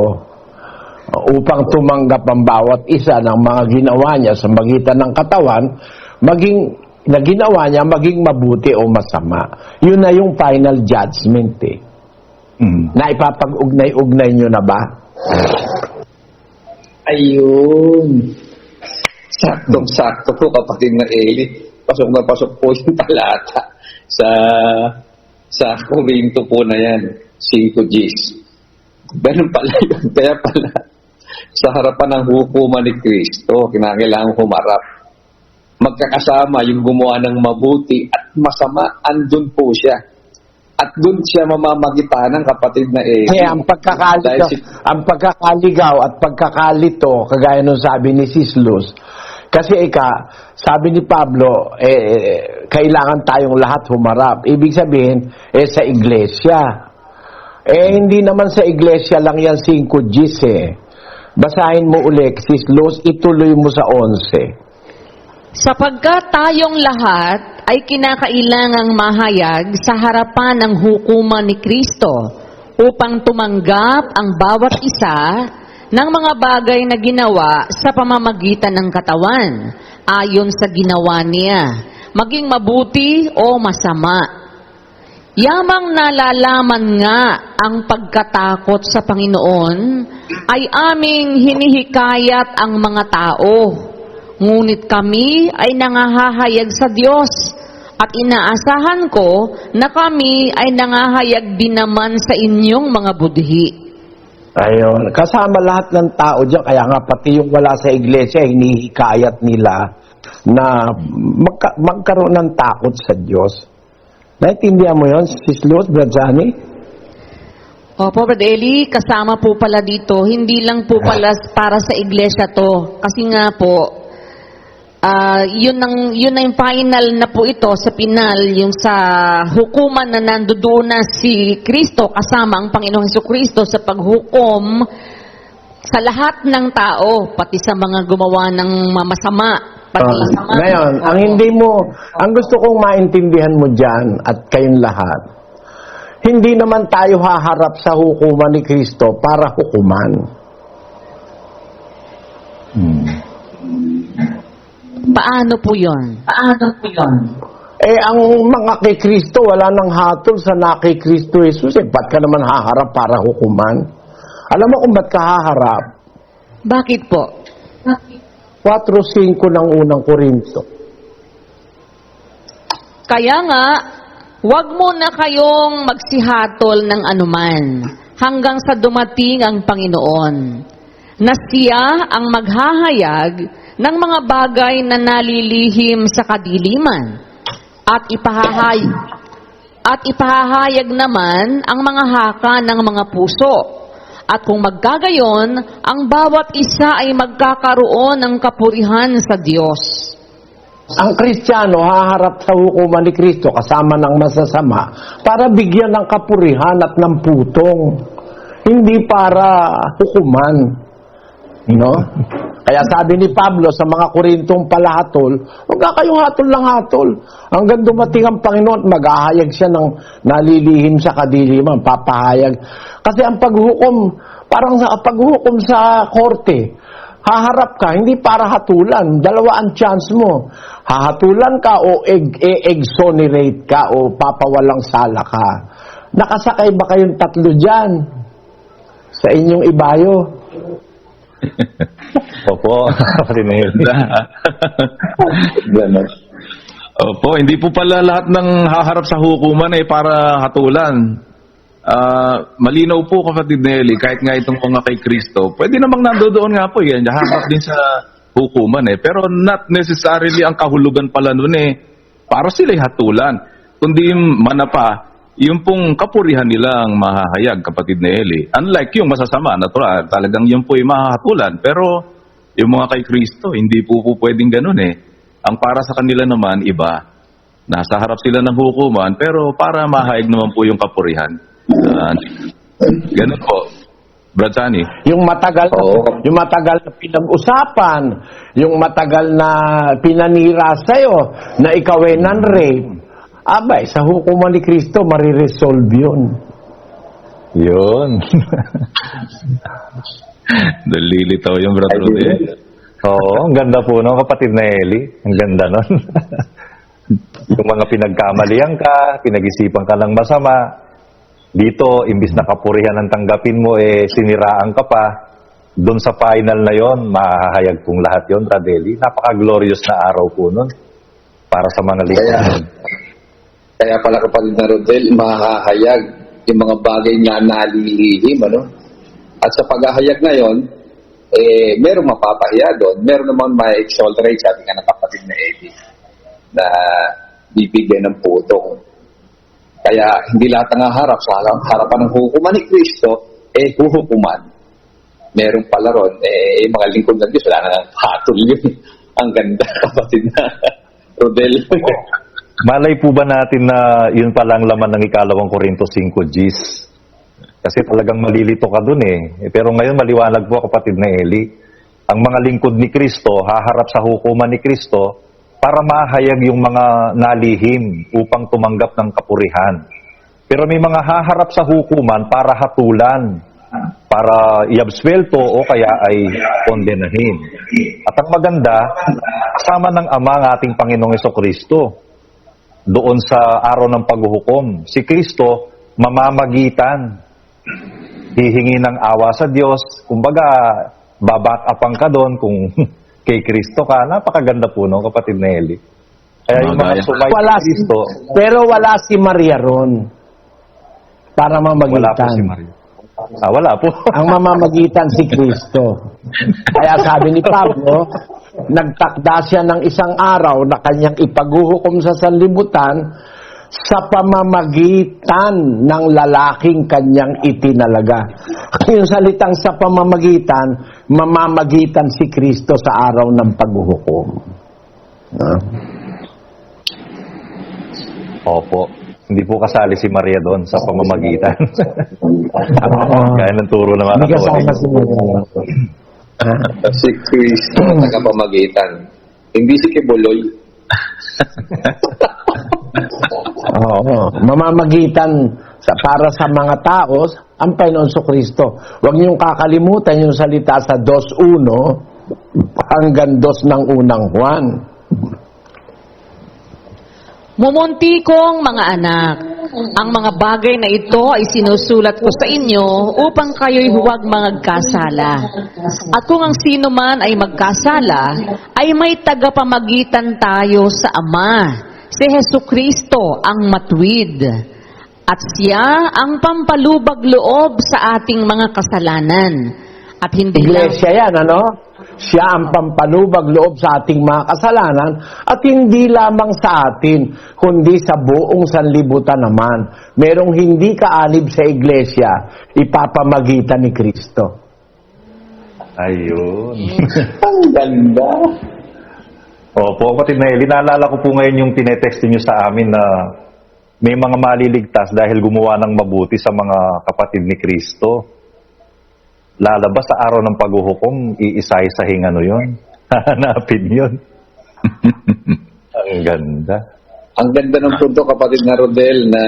S3: upang tumanggap ang bawat isa ng mga ginawa niya sa magitan ng katawan, na ginawa niya maging mabuti o masama. Yun na yung final judgment Na ipapag-ugnay-ugnay nyo na ba?
S4: Ayun. Saktong-sakto po, kapatid na Eli. Pasok na pasok po yung talata sa Korinto po na yan, 5:10. Ganun pala yun. Kaya pala, sa harapan ng hukuman ni Kristo, kinakailangan humarap. Magkakasama yung gumawa ng mabuti at masama, andun po siya. At dun siya mamamagitan ng kapatid na
S3: Kaya ang pagkakaligaw at pagkakalito, kagaya nung sabi ni Sis Luz, kasi sabi ni Pablo, kailangan tayong lahat humarap. Ibig sabihin, sa iglesia. Hindi naman sa iglesia lang yan 5:10 Basahin mo ulit, Sis Luz, ituloy mo sa 11.
S7: Sapagkat tayong lahat ay kinakailangang mahayag sa harapan ng hukuman ni Kristo upang tumanggap ang bawat isa ng mga bagay na ginawa sa pamamagitan ng katawan ayon sa ginawa niya, maging mabuti o masama. Yamang nalalaman nga ang pagkatakot sa Panginoon ay aming hinihikayat ang mga tao. Ngunit kami ay nangahahayag sa Diyos at inaasahan ko na kami ay nangahayag din naman sa inyong mga budhi.
S3: Ayun, kasama lahat ng tao dyan, kaya nga pati yung wala sa iglesia, hinihikayat nila na magkaroon ng takot sa Diyos. Naintindihan mo yun, Sis Luz, Brad Johnny?
S7: Opo, Brad Eli, kasama po pala dito. Hindi lang po pala para sa iglesia to. Kasi nga po, yun na yung final na po ito sa pinal, yung sa hukuman na nandoon na si Kristo kasama ang Panginoong Jesucristo sa paghukom sa lahat ng tao, pati sa mga gumawa ng masama.
S3: Ngayon, ang gusto kong maintindihan mo dyan at kayong lahat, hindi naman tayo haharap sa hukuman ni Kristo para hukuman.
S7: Paano po yun?
S3: Ang mga kay Kristo, wala nang hatol sa na kay Kristo Jesus. Ba't ka naman haharap para hukuman? Alam mo kung ba't ka haharap?
S7: Bakit po?
S3: 4:5 ng unang Korinto.
S7: Kaya nga, huwag mo na kayong magsihatol ng anuman hanggang sa dumating ang Panginoon, na siya ang maghahayag ng mga bagay na nalilihim sa kadiliman at ipahahayag naman ang mga haka ng mga puso. At kung maggagayon, ang bawat isa ay magkakaroon ng kapurihan sa Diyos.
S3: Ang Kristiyano haharap sa hukuman ni Kristo kasama ng masasama para bigyan ng kapurihan at ng putong. Hindi para hukuman. Kaya sabi ni Pablo sa mga Korintong palahatol, huwag ka kayong hatol ng hatol. Hanggang dumating ang Panginoon, maghahayag siya ng nalilihim sa kadiliman, papahayag. Kasi ang paghukom, parang sa paghukom sa korte, haharap ka, hindi para hatulan. Dalawa ang chance mo. Hahatulan ka o exonerate ka o papawalang sala ka. Nakasakay ba kayong tatlo dyan sa inyong ibayo?
S2: Opo, kapatid na Eli.
S5: Opo, hindi po pala lahat ng haharap sa hukuman para hatulan. Malinaw po, kapatid Nelly, kahit nga itong mga kay Kristo, pwede namang nandoon nga po yan, haharap din sa hukuman pero not necessarily ang kahulugan pala nun para sila'y hatulan. Kundi manapa, yung pong kapurihan nilang mahahayag, kapatid Nelly. Unlike yung masasama, natural, talagang yung po'y mahahatulan. Pero yung mga kay Kristo, hindi po pwedeng ganun Ang para sa kanila naman, iba. Nasa harap sila ng hukuman, pero para mahayag naman po yung kapurihan. Ganun po, Brad Sunny.
S3: Yung matagal na pinag-usapan, yung matagal na pinanira sa'yo, na ikaw ay non-rape, abay, sa hukuman ni Kristo, mariresolve yun.
S2: Yun.
S5: Nalilitaw yung Brad Rodel.
S2: Oo, ang ganda po no, kapatid na Eli. Ang ganda nun. Yung mga pinagkamalian ka, pinag-isipan ka ng masama, dito, imbis na kapurihan ang tanggapin mo, siniraan ka pa. Doon sa final na yon, mahahayag pong lahat yon, Brad Eli. Napaka-glorious na araw po nun para sa mga likas.
S4: Kaya pala, kapatid na Rodel, mahahayag yung mga bagay na nalilihim, At sa paghahayag na yon, merong mapapahiya doon, meron naman may exonerate, sabi nga ng kapatid na Eddie, na bibigyan ng putong. Kaya hindi lahat ng harap sa harapan ng hukuman ni Kristo, huhukuman. Meron pala ron, mga lingkod ng Diyos, wala na hatol yun. Ang ganda, kapatid na Rodel.
S2: Malay po ba natin na yun palang laman ng 2 Corinto 5 Gs? Kasi talagang malilito ka dun Pero ngayon maliwanag po, kapatid na Eli. Ang mga lingkod ni Kristo, haharap sa hukuman ni Kristo para mahayag yung mga nalihim upang tumanggap ng kapurihan. Pero may mga haharap sa hukuman para hatulan, para iabswelto o kaya ay kondenahin. At ang maganda, kasama ng Ama ang ating Panginoong Hesukristo doon sa araw ng paghuhukom. Si Kristo mamamagitan, hihingi ng awa sa Diyos. Kumbaga, babak-apang ka doon kung kay Kristo ka. Napakaganda po, no, kapatid na Eli. Kaya yung mga sumay kay Kristo...
S3: Pero wala si Maria ron para mamagitan.
S2: Wala po si Maria. Wala po.
S3: Ang mamamagitan si Kristo. Kaya sabi ni Pablo, nagtakda siya ng isang araw na kanyang ipaghuhukom sa sanlibutan sa pamamagitan ng lalaking kanyang itinalaga. Yung salitang sa pamamagitan, mamamagitan si Kristo sa araw ng paghuhukom.
S2: Opo. Hindi po kasali si Maria doon sa pamamagitan. Kaya ng turo ng mga katolik.
S4: Si Kristo na kapamagitan. Hindi si Kibuloy.
S3: Mamamagitan para sa mga tao ang Panginoon Kristo. Huwag niyong kakalimutan yung salita sa 2:1 hanggang 2 ng unang Juan.
S7: Mumunti kong mga anak, ang mga bagay na ito ay sinusulat ko sa inyo upang kayo'y huwag magkasala. At kung ang sino man ay magkasala, ay may tagapamagitan tayo sa Ama, si Hesukristo ang matuwid. At siya ang pampalubag loob sa ating mga kasalanan. At hindi
S3: Iglesia yan, Siya ang pampalubag loob sa ating mga kasalanan at hindi lamang sa atin, kundi sa buong sanlibutan naman. Merong hindi kaalib sa iglesia, ipapamagitan ni Kristo.
S2: Ayun.
S4: Ang ganda.
S2: Opo, kapatid na Eli, naalala ko po ngayon yung tinetext niyo sa amin na may mga maliligtas dahil gumawa ng mabuti sa mga kapatid ni Kristo. Lalabas sa araw ng paghuhukom, iisa-isahing yun. Hanapin yun. Ang ganda.
S4: Ang ganda ng punto, kapatid na Rodel, na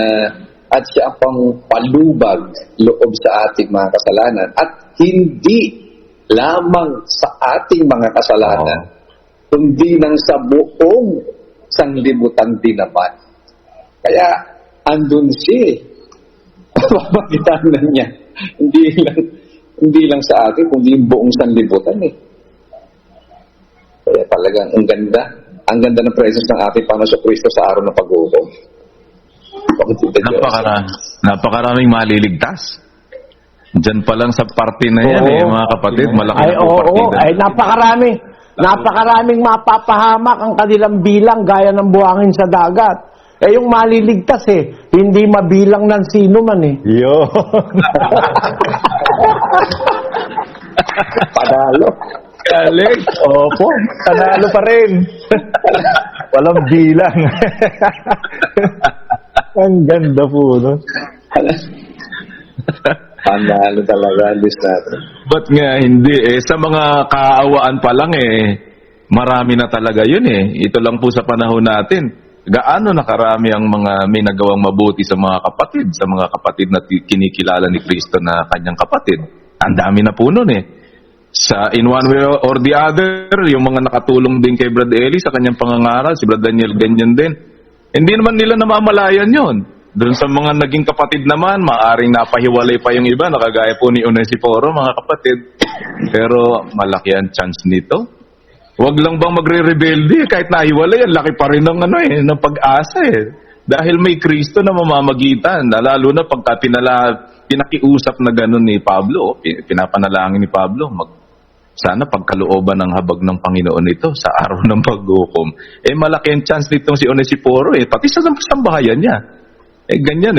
S4: at siya ang pang palubag loob sa ating mga kasalanan. At hindi lamang sa ating mga kasalanan, kundi nang sa buong sanglibutan din naman. Kaya, andun siya. Papagitan niya. Hindi lang sa atin, kundi yung buong sanlibutan eh. Kaya talagang ang ganda. Ang ganda ng presence ng ating Panginoon Kristo sa araw ng paghukom.
S5: Napakaraming maliligtas. Diyan pa lang sa party na yan, mga kapatid, malaki na po partida.
S3: Ay, napakaraming mapapahamak ang kanilang bilang gaya ng buhangin sa dagat. Yung maliligtas hindi mabilang ng sino man
S2: Yo.
S4: Panalo.
S5: Galing.
S2: Opo, panalo pa rin. Walang bilang. Ang ganda po, no?
S4: Panalo talaga, Diyos natin.
S5: Ba't nga hindi? Sa mga kaawaan pa lang marami na talaga yun Ito lang po sa panahon natin. Gaano nakarami ang mga may nagawang mabuti sa mga kapatid na kinikilala ni Kristo na kanyang kapatid. Ang dami na po nun Sa in one way or the other, yung mga nakatulong din kay Brad Eli sa kanyang pangangaral, si Brad Daniel ganyan din. Hindi naman nila namamalayan yon. Doon sa mga naging kapatid naman, maaring napahiwalay pa yung iba, nakagaya po ni Onesiforo, mga kapatid. Pero malaki ang chance nito. Huwag lang bang magre-rebelde kahit nahiwalay, ang laki pa rin ng ng pag-asa Dahil may Kristo na mamamagitan, lalo na pagka pinakiusap na gano'n ni Pablo, pinapanalangin ni Pablo, sana pagkalooban ng habag ng Panginoon ito sa araw ng paghukom. Malaki ang chance nitong si Onesiforo pati sa sambahayan niya. Ganyan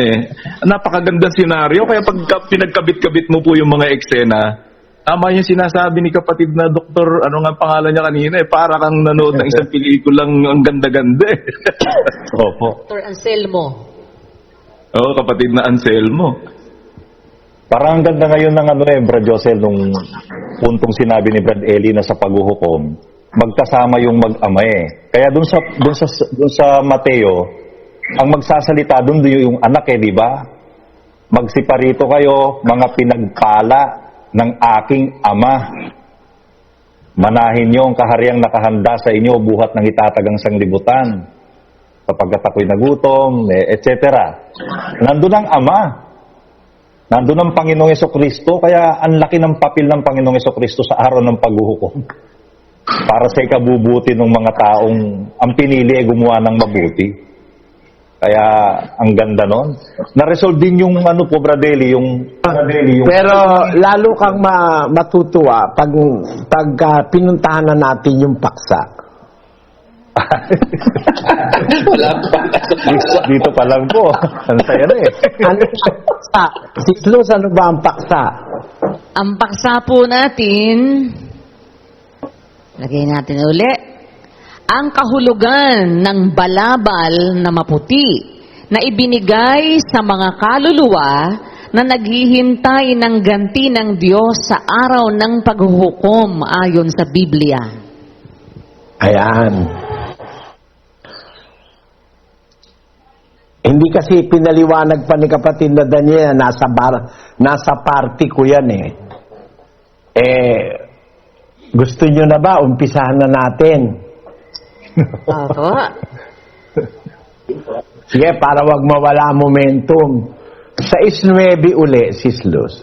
S5: napakagandang senaryo, kaya pag pinagkabit-kabit mo po yung mga eksena, tama yung sinasabi ni kapatid na doktor, ano nga pangalan niya kanina para kang nanood ng isang pelikulang ang ganda-ganda
S2: Opo.
S7: Dr. Anselmo.
S5: Oo, kapatid na Anselmo.
S2: Parang ang ganda ngayon ng Brad Josel, nung puntong sinabi ni Brad Eli na sa paghuhukom, magkasama yung mag-ama Kaya dun sa Mateo, ang magsasalita dun yung anak di ba? Magsiparito kayo, mga pinagpala ng aking ama. Manahin niyo ang kahariang nakahanda sa inyo, buhat ng itatagang sanglibutan. Kapagkat ako'y nagutom, etc. Nandun ang ama. Nandun ang Panginoong Jesucristo, kaya ang laki ng papel ng Panginoong Jesucristo sa araw ng paghuhukom. Para sa ikabubuti ng mga taong ang pinili gumawa ng mabuti. Kaya ang ganda nun. Na-resolve din yung Bradeli, yung...
S3: Pero lalo kang matutuwa pag pinuntahan na natin yung paksa.
S2: Dito pa lang po. Ang saya na
S3: Ano paksa? Sislus, ano ba ang paksa?
S7: Ang paksa po natin, lagay natin uli, ang kahulugan ng balabal na maputi na ibinigay sa mga kaluluwa na naghihintay ng ganti ng Diyos sa araw ng paghuhukom ayon sa Biblia.
S3: Ayan. Hindi kasi pinaliwanag pa ni kapatid na Daniel, nasa party ko yan gusto nyo na ba? Umpisahan na natin.
S7: Opo.
S3: Sige, para wag mawala momentum. Sa 19 uli, Sislus.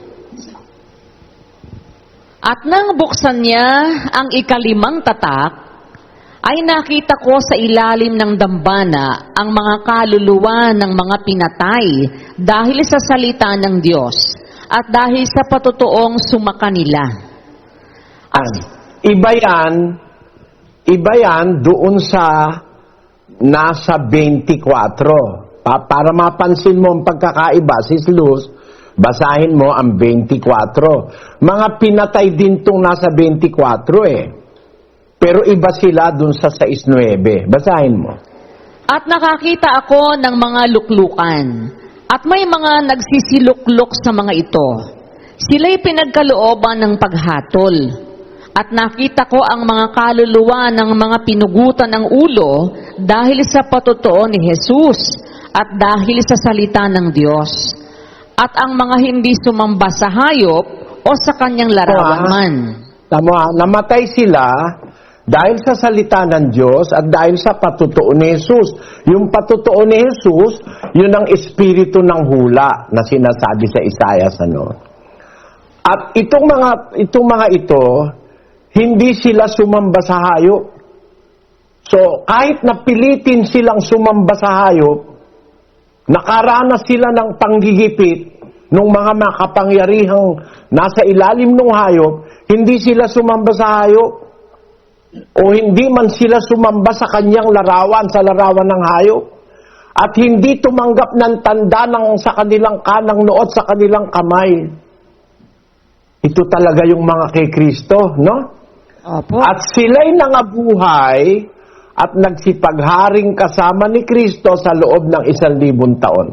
S7: At nang buksan niya ang ikalimang tatak, ay nakita ko sa ilalim ng dambana ang mga kaluluwa ng mga pinatay dahil sa salita ng Diyos at dahil sa patutuong sumaka nila.
S3: Iba yan doon sa nasa 24. Para mapansin mo ang pagkakaiba, Sislus, basahin mo ang 24. Mga pinatay din tong nasa 24 Pero iba sila dun sa 6:9. Basahin mo.
S7: At nakakita ako ng mga luklukan, at may mga nagsisiluklok sa mga ito. Sila'y pinagkalooban ng paghatol. At nakita ko ang mga kaluluwa ng mga pinugutan ng ulo dahil sa patutuo ni Jesus at dahil sa salita ng Diyos. At ang mga hindi sumamba sa hayop o sa kanyang larawan man.
S3: Tama, namatay sila dahil sa salita ng Diyos at dahil sa patutuo ni Jesus. Yung patutuo ni Jesus, yun ang espiritu ng hula na sinasabi sa Isaiah, ano. At itong mga ito, hindi sila sumamba sa hayop. So, kahit napilitin silang sumamba sa hayop, nakaranas sila ng panggigipit ng mga makapangyarihang nasa ilalim ng hayop, hindi sila sumamba sa hayop. O hindi man sila sumamba sa kanyang larawan, sa larawan ng hayop. At hindi tumanggap ng tanda sa kanilang kanang noo at sa kanilang kamay. Ito talaga yung mga kay Kristo, no?
S7: Opo.
S3: At sila'y nangabuhay at nagsipagharing kasama ni Kristo sa loob ng 1,000 taon.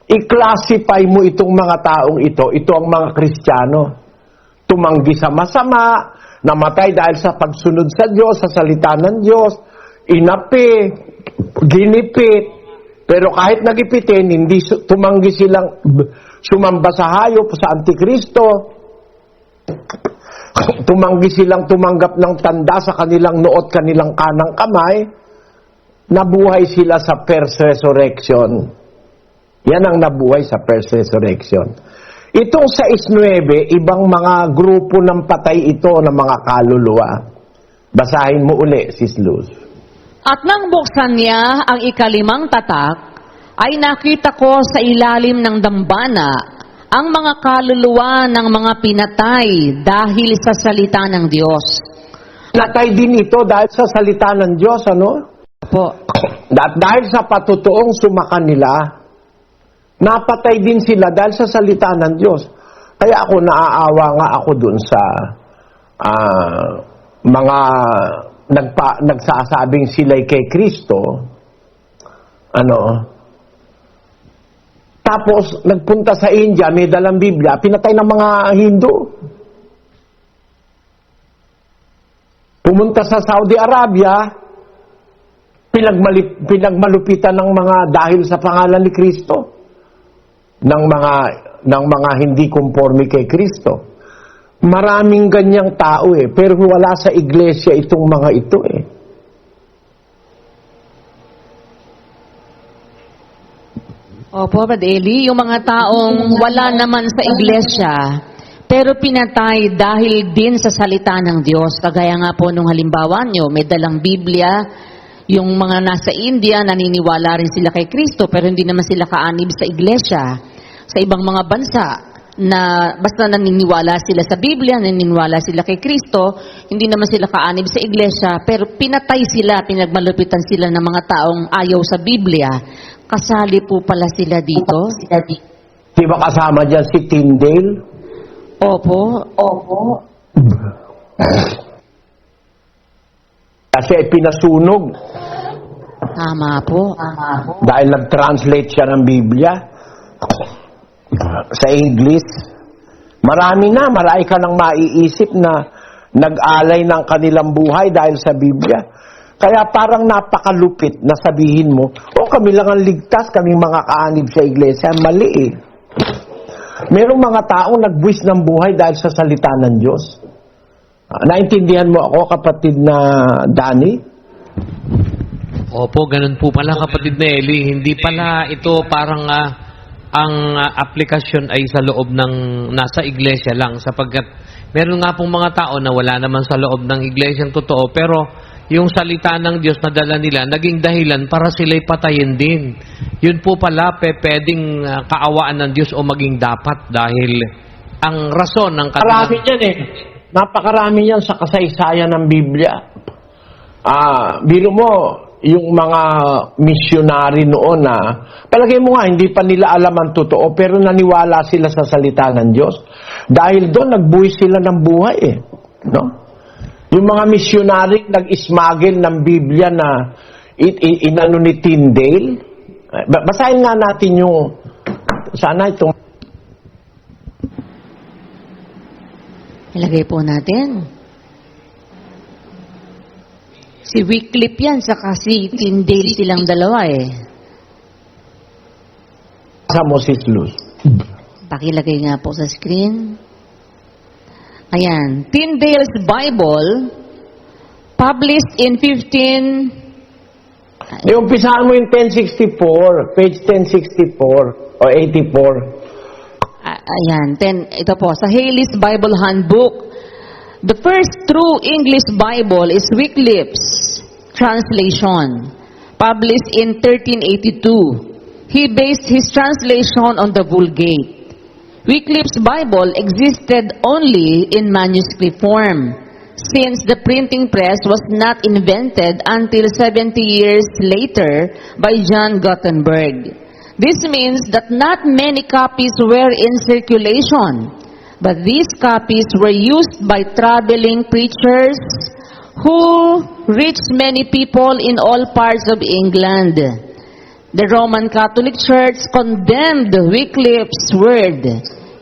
S3: I-classify mo itong mga taong ito ang mga Kristiyano. Tumanggi sa masama, namatay dahil sa pagsunod sa Diyos, sa salita ng Diyos, inapi, ginipit, pero kahit nagipitin, hindi tumanggi silang sumamba sa hayop, sa Antikristo, tumanggi silang tumanggap ng tanda sa kanilang noot, kanilang kanang kamay, nabuhay sila sa first resurrection. Yan ang nabuhay sa first resurrection. Itong 6-9, ibang mga grupo ng patay ito ng mga kaluluwa. Basahin mo uli, Sis Luz.
S7: At nang buksan niya ang 5 tatak, ay nakita ko sa ilalim ng dambana ang mga kaluluwa ng mga pinatay dahil sa salita ng Diyos.
S3: Natay din ito dahil sa salita ng Diyos, ano?
S7: Po.
S3: At dahil sa patutuong sumakan nila, napatay din sila dahil sa salita ng Diyos. Kaya ako naaawa nga ako dun sa mga nagsasabing sila'y kay Kristo. Tapos nagpunta sa India, may dalang Biblia, pinatay ng mga Hindu. Pumunta sa Saudi Arabia, pinagmalupitan ng mga dahil sa pangalan ni Kristo. Ng mga hindi conforme kay Kristo. Maraming ganyang tao pero wala sa iglesia itong mga ito
S7: Opo, Brad Eli, yung mga taong wala naman sa iglesia, pero pinatay dahil din sa salita ng Diyos. Kagaya nga po nung halimbawa nyo, may dalang Biblia, yung mga nasa India, naniniwala rin sila kay Kristo, pero hindi naman sila kaanib sa iglesia. Sa ibang mga bansa, na basta naniniwala sila sa Biblia, naniniwala sila kay Kristo, hindi naman sila kaanib sa iglesia, pero pinatay sila, pinagmalupitan sila ng mga taong ayaw sa Biblia. Kasali po pala sila dito.
S3: Di ba kasama dyan si Tyndale?
S7: Opo.
S3: Kasi pinasunog.
S7: Tama po.
S3: Dahil nag-translate siya ng Biblia sa English. Marami ka nang maiisip na nag-alay ng kanilang buhay dahil sa Biblia. Kaya parang napakalupit na sabihin mo, kami lang ang ligtas, kami mga kaanib sa iglesia. Mali Merong mga taong nagbuwis ng buhay dahil sa salita ng Diyos. Naintindihan mo ako, kapatid na Danny?
S10: Opo, ganun po pala, kapatid na Eli. Hindi pala ito parang ang aplikasyon ay sa loob ng nasa iglesia lang, sapagkat meron nga pong mga tao na wala naman sa loob ng iglesyang totoo, pero yung salita ng Diyos na dala nila naging dahilan para sila'y patayin din. Yun po pala pwedeng kaawaan ng Diyos o maging dapat, dahil ang rason ng kanilang...
S3: Marami yan napakarami yan sa kasaysayan ng Biblia. Biro mo, yung mga misyonary noon palagay mo nga, hindi pa nila alam ang totoo, pero naniwala sila sa salita ng Diyos. Dahil doon, nagbuhay sila ng buhay no? Yung mga misyonary nag-smuggle ng Biblia na inano ni Tyndale. Basahin nga natin yung sana itong
S7: Ilagay po natin. Si Wycliffe yan, saka si Tyndale, silang dalawa
S3: sa Moses Luz.
S7: Pakilagay nga po sa screen. Ayan. Tyndale's Bible, published in 15...
S3: Umpisahan mo yung 1064, page 1064 o 84.
S7: Ayan. Ito po, sa Haley's Bible Handbook, the first true English Bible is Wycliffe's translation, published in 1382. He based his translation on the Vulgate. Wycliffe's Bible existed only in manuscript form, since the printing press was not invented until 70 years later by John Gutenberg. This means that not many copies were in circulation, but these copies were used by traveling preachers who reached many people in all parts of England. The Roman Catholic Church condemned Wycliffe's word.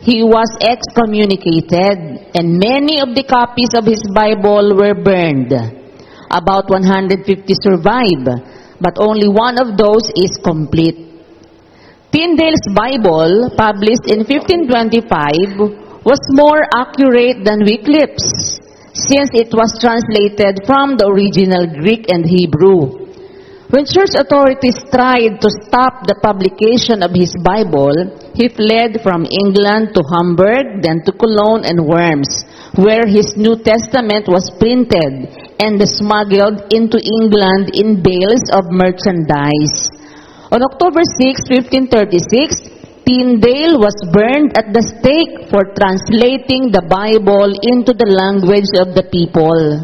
S7: He was excommunicated, and many of the copies of his Bible were burned. About 150 survive, but only one of those is complete. Tyndale's Bible, published in 1525, was more accurate than Wycliffe's, since it was translated from the original Greek and Hebrew. When church authorities tried to stop the publication of his Bible, he fled from England to Hamburg, then to Cologne and Worms, where his New Testament was printed and smuggled into England in bales of merchandise. On October 6, 1536, Tyndale was burned at the stake for translating the Bible into the language of the people.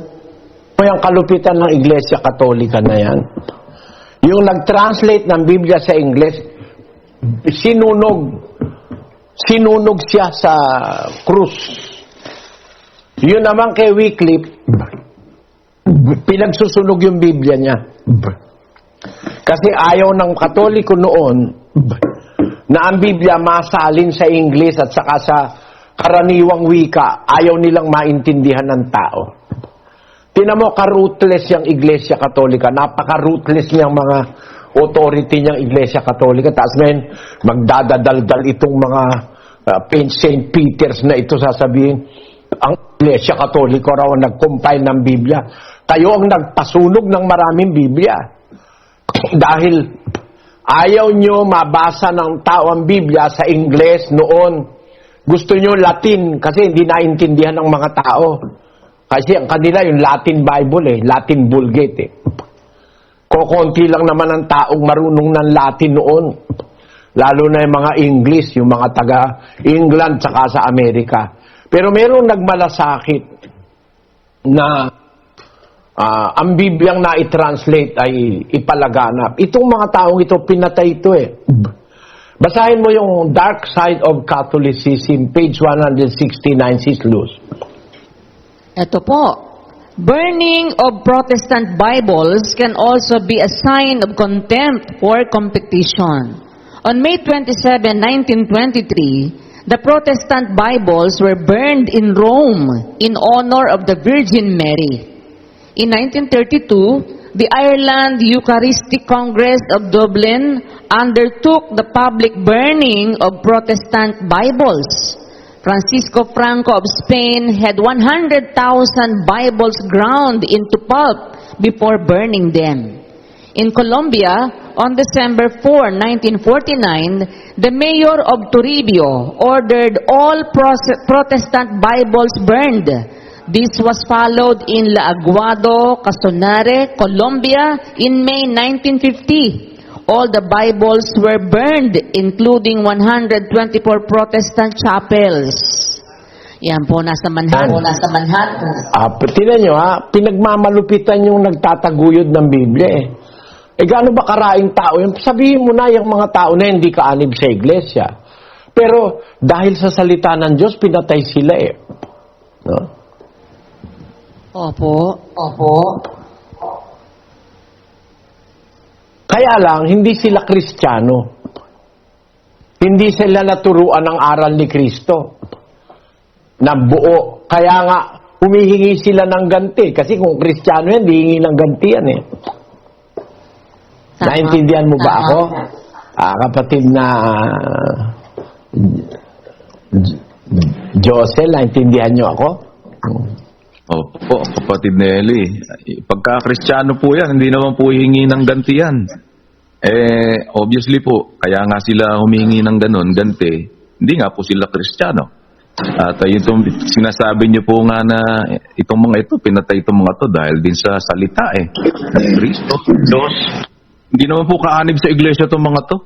S3: Yung kalupitan ng Iglesia Katolika na yan, yung nag-translate ng Biblia sa English, sinunog siya sa krus. Yun naman kay Wycliffe, pinagsusunog yung Biblia niya. Kasi ayaw ng Katoliko noon na ang Biblia masalin sa English at saka sa karaniwang wika, ayaw nilang maintindihan ng tao. Tingnan mo, ka-rootless yung Iglesia Katolika. Napaka-rootless niyang mga authority niyang Iglesia Katolika. Tapos ngayon, magdadadaldal itong mga St. Peter's na ito sasabihin, ang Iglesia Katolika raw ang nag-compile ng Biblia. Kayo ang nagpasunog ng maraming Biblia. Dahil ayaw nyo mabasa ng tao ang Biblia sa Ingles noon. Gusto nyo Latin kasi hindi naintindihan ng mga tao. Kasi ang kanila yung Latin Bible Latin Vulgate Kokonti lang naman ang taong marunong ng Latin noon. Lalo na yung mga English, yung mga taga-England tsaka sa Amerika. Pero merong nagmalasakit na ang Bibliang na i-translate ay ipalaganap. Itong mga taong ito, pinatay ito Basahin mo yung Dark Side of Catholicism, page 169, Sis Luz.
S7: Ito po. Burning of Protestant Bibles can also be a sign of contempt for competition. On May 27, 1923, the Protestant Bibles were burned in Rome in honor of the Virgin Mary. In 1932, the Ireland Eucharistic Congress of Dublin undertook the public burning of Protestant Bibles. Francisco Franco of Spain had 100,000 Bibles ground into pulp before burning them. In Colombia, on December 4, 1949, the mayor of Toribio ordered all Protestant Bibles burned. This was followed in La Aguado, Casonare, Colombia in May 1950. All the Bibles were burned, including 124 Protestant chapels. Yan po, nasa Manhattan.
S3: Tinan nyo pinagmamalupitan yung nagtataguyod ng Biblia gaano ba karaing tao yun? Sabihin mo na yung mga tao na hindi kaanib sa iglesia. Pero dahil sa salita ng Diyos, pinatay sila No?
S7: Opo.
S3: Kaya lang, hindi sila Kristiyano. Hindi sila naturuan ng aral ni Kristo na buo. Kaya nga, humihingi sila ng ganti. Kasi kung Kristiyano yan, hihingi ng ganti yan Naintindihan mo ba ako? Kapatid na Josel, naintindihan nyo ako?
S5: Opo, kapatid Nelly. Pagka Kristiyano po yan, hindi naman po hihingi ng ganti yan. Obviously po, kaya nga sila humingi ng ganon, ganti. Hindi nga po sila Kristiyano. At itong sinasabi niyo po nga na itong mga ito, pinatay itong mga to dahil din sa salita ng Kristo. Diyos. Hindi naman po kaanib sa iglesia itong mga to.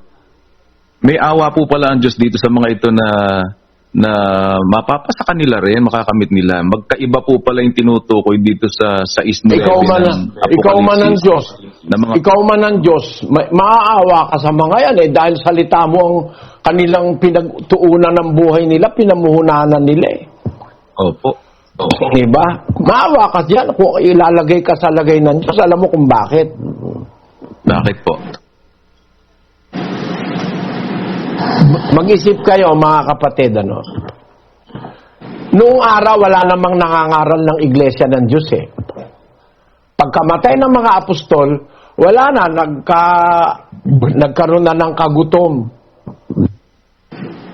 S5: May awa po pala ang Diyos dito sa mga ito na mapapasa kanila rin, makakamit nila. Magkaiba po pala yung tinutukoy dito sa 6:9 ng
S3: ikaw man ang Diyos. Ikaw man ang Diyos. Maaawa ka sa mga yan dahil salita mo ang kanilang pinagtuunan ng buhay nila, pinamuhunanan nila
S5: Opo.
S3: Diba? Maawa ka dyan kung ilalagay ka sa lagay ng Diyos. Alam mo kung bakit.
S5: Bakit po?
S3: Mag-isip kayo, mga kapatid, Noong araw, wala namang nangangaral ng iglesia ng Diyos Pagkamatay ng mga apostol, wala na, nagkaroon na ng kagutom.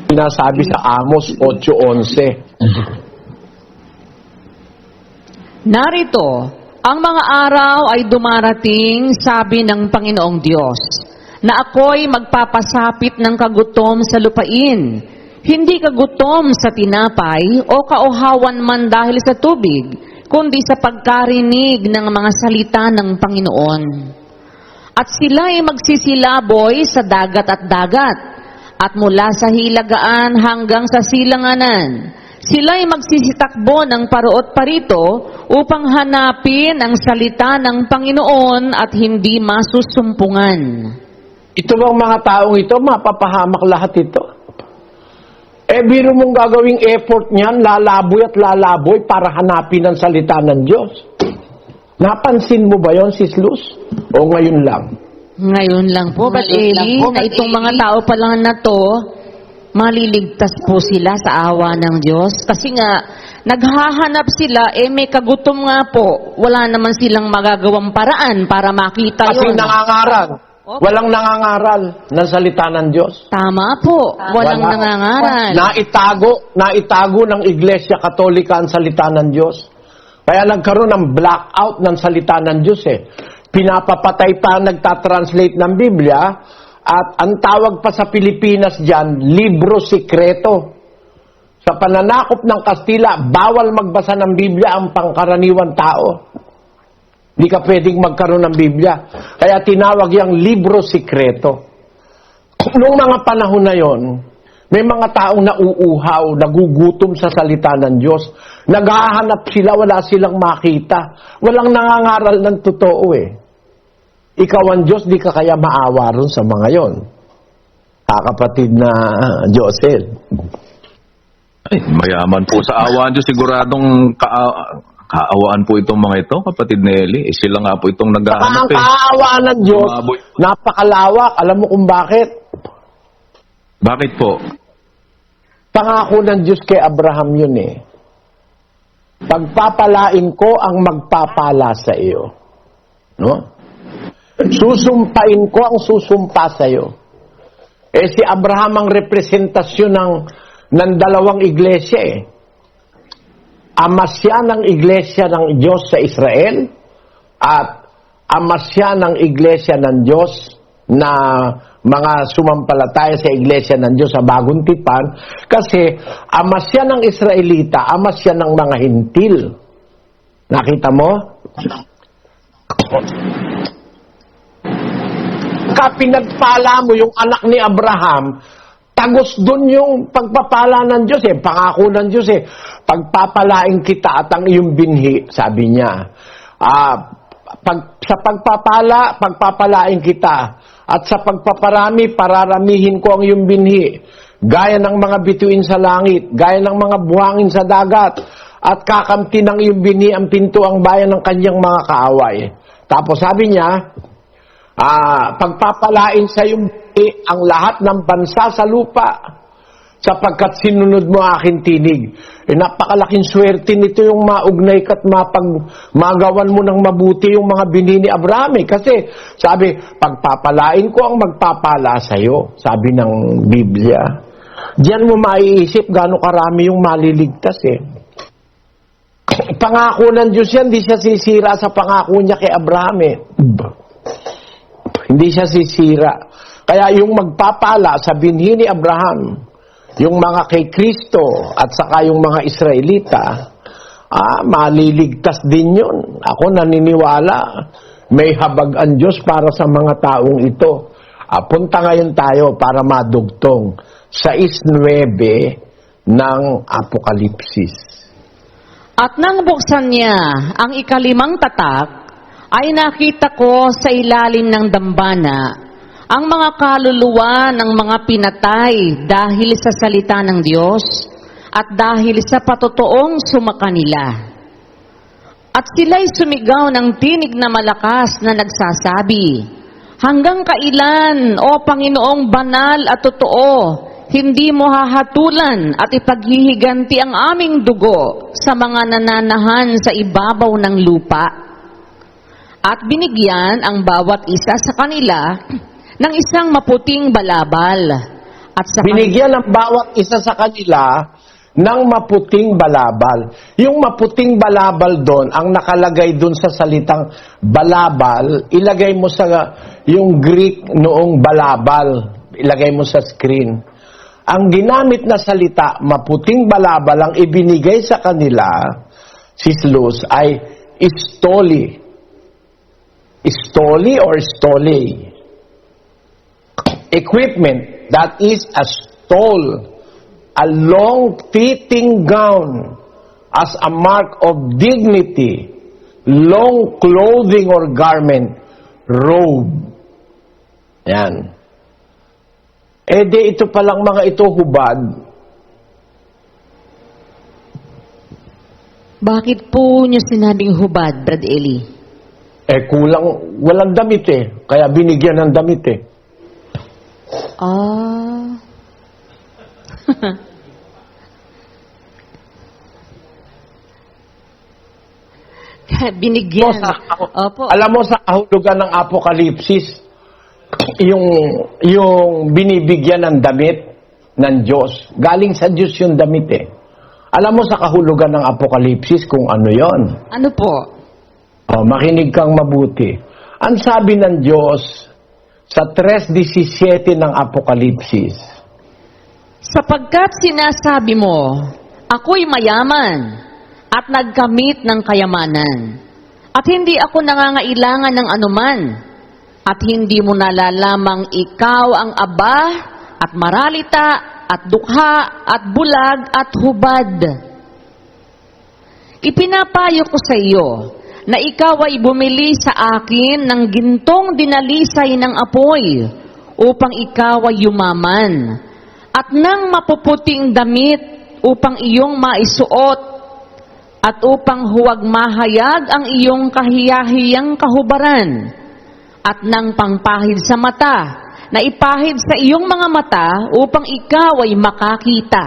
S3: Sinasabi sa Amos 8:11.
S7: Narito, ang mga araw ay dumarating, sabi ng Panginoong Diyos, na ako'y magpapasapit ng kagutom sa lupain, hindi kagutom sa tinapay o kauhawan man dahil sa tubig, kundi sa pagkarinig ng mga salita ng Panginoon. At sila'y magsisilaboy sa dagat at dagat, at mula sa hilagaan hanggang sa silanganan, sila'y magsisitakbo ng paroot parito upang hanapin ang salita ng Panginoon at hindi masusumpungan.
S3: Ito bang mga taong ito, mapapahamak lahat ito? Biro mong gagawing effort niyan, lalaboy at lalaboy para hanapin ang salita ng Diyos. Napansin mo ba yon, Sis Luz? O ngayon lang?
S7: Ngayon lang po, Brad Eli, na itong mga tao pa lang na to, maliligtas po sila sa awa ng Diyos. Kasi nga, naghahanap sila, may kagutom nga po. Wala naman silang magagawang paraan para makita
S3: Kasi
S7: yun.
S3: nangangaral. Walang nangangaral ng salita ng Diyos.
S7: Tama po, walang nangangaral.
S3: Naitago ng Iglesia Katolika ang salita ng Diyos. Kaya nagkaroon ng blackout ng salita ng Diyos Pinapapatay pa nagtatranslate ng Biblia at ang tawag pa sa Pilipinas dyan, libro sikreto. Sa pananakop ng Kastila, bawal magbasa ng Biblia ang pangkaraniwan tao. Hindi ka pwedeng magkaroon ng Biblia. Kaya tinawag yung libro sikreto. Noong mga panahon na yon, may mga taong nauuhaw, nagugutom sa salita ng Diyos. Naghahanap sila, wala silang makita. Walang nangangaral ng totoo Ikaw ang Diyos, di ka kaya maawa ron sa mga yon. Kapatid na Josel.
S5: Ay, mayaman po sa awaan Diyos. Siguradong kaawaan po itong mga ito, kapatid Nelly. Sila nga po itong naghahanap
S3: Ang kaawaan ng Diyos, napakalawak. Alam mo kung bakit?
S5: Bakit po?
S3: Pangako ng Diyos kay Abraham yun Pagpapalain ko ang magpapala sa iyo. Susumpain ko ang susumpa sa iyo. Si Abraham ang representasyon ng dalawang iglesia Ama siya ng iglesia ng Diyos sa Israel at ama siya ng iglesia ng Diyos na mga sumampalataya sa iglesia ng Diyos sa Bagong Tipan kasi ama siya ng Israelita, ama siya ng mga Hintil. Nakita mo? Kapinagpala mo yung anak ni Abraham, tagos dun yung pagpapala ng Diyos pangako ng Diyos pagpapalain kita at ang iyong binhi, sabi niya. Sa pagpapalain kita at sa pagpaparami, pararamihin ko ang iyong binhi, gaya ng mga bituin sa langit, gaya ng mga buhangin sa dagat, at kakamti ng iyong binhi ang pinto ang bayan ng kanyang mga kaaway. Tapos sabi niya, pagpapalain sa iyong ang lahat ng bansa sa lupa sapagkat sinunod mo aking tinig. Napakalaking swerte nito yung maugnay ka't magawan mo ng mabuti yung mga binhi ni Abraham kasi sabi, pagpapalain ko ang magpapala sa iyo, sabi ng Biblia. Diyan mo maiisip gaano karami yung maliligtas Pangako ng Diyos yan, hindi siya sisira sa pangako niya kay Abraham eh. Hindi siya sisira. Kaya yung magpapala sa binhi ni Abraham, yung mga kay Kristo at saka yung mga Israelita, maliligtas din yun. Ako naniniwala, may habag ang Diyos para sa mga taong ito. Punta ngayon tayo para madugtong sa 6:9 ng Apokalipsis.
S7: At nang buksan niya ang ikalimang tatak, ay nakita ko sa ilalim ng dambana ang mga kaluluwa ng mga pinatay dahil sa salita ng Diyos at dahil sa patotoong sumakanila. At sila'y sumigaw ng tinig na malakas na nagsasabi, "Hanggang kailan, O Panginoong banal at totoo, hindi mo hahatulan at ipaghihiganti ang aming dugo sa mga nananahan sa ibabaw ng lupa?" At binigyan ang bawat isa sa kanila ng isang maputing balabal. At sa
S3: Binigyan ang bawat isa sa kanila ng maputing balabal. Yung maputing balabal doon, ang nakalagay doon sa salitang balabal, ilagay mo sa yung Greek noong balabal. Ilagay mo sa screen. Ang ginamit na salita, maputing balabal, ang ibinigay sa kanila, Sis Luz, ay istoli. Istoli or stole? Equipment, that is a stole. A long fitting gown as a mark of dignity, long clothing or garment, robe. Yan. Di ito palang mga ito hubad.
S7: Bakit po niyo sinabing hubad, Brad Eli?
S3: Kulang, walang damit kaya binigyan ng damit
S7: Binigyan.
S3: Opo. Alam mo sa kahulugan ng Apokalipsis, yung binibigyan ng damit ng Diyos. Galing sa Diyos yung damit Alam mo sa kahulugan ng Apokalipsis kung ano yon?
S7: Ano po?
S3: Makinig kang mabuti. Ang sabi ng Diyos sa 3:17 ng Apokalipsis,
S7: sapagkat sinasabi mo, ako'y mayaman at nagkamit ng kayamanan, at hindi ako nangangailangan ng anuman, at hindi mo nalalamang ikaw ang aba, at maralita, at dukha, at bulag, at hubad. Ipinapayo ko sa iyo na ikaw ay bumili sa akin ng gintong dinalisay ng apoy upang ikaw ay yumaman, at ng mapuputing damit upang iyong maisuot, at upang huwag mahayag ang iyong kahiyahiyang kahubaran, at ng pangpahid sa mata na ipahid sa iyong mga mata upang ikaw ay makakita.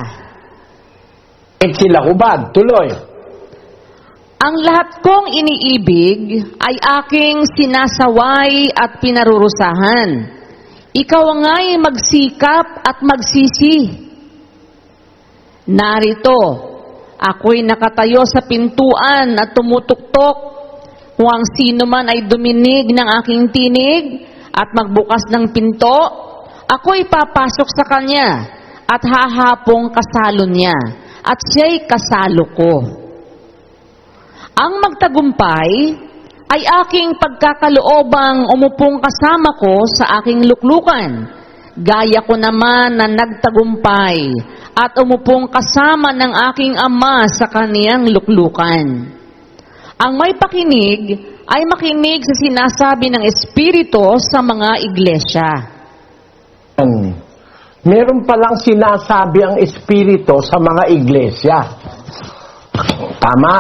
S3: Sila hubad, tuloy.
S7: Ang lahat kong iniibig ay aking sinasaway at pinarurusahan. Ikaw nga'y magsikap at magsisi. Narito, ako'y nakatayo sa pintuan at tumutuktok. Kung ang sino man ay duminig ng aking tinig at magbukas ng pinto, ako'y papasok sa kanya at hahapong kasalo niya, at siya'y kasalo ko. Ang magtagumpay ay aking pagkakaloobang umupong kasama ko sa aking luklukan, gaya ko naman na nagtagumpay at umupong kasama ng aking ama sa kaniyang luklukan. Ang may pakinig ay makinig sa sinasabi ng Espiritu sa mga iglesia.
S3: Meron palang sinasabi ang Espiritu sa mga iglesia. Tama?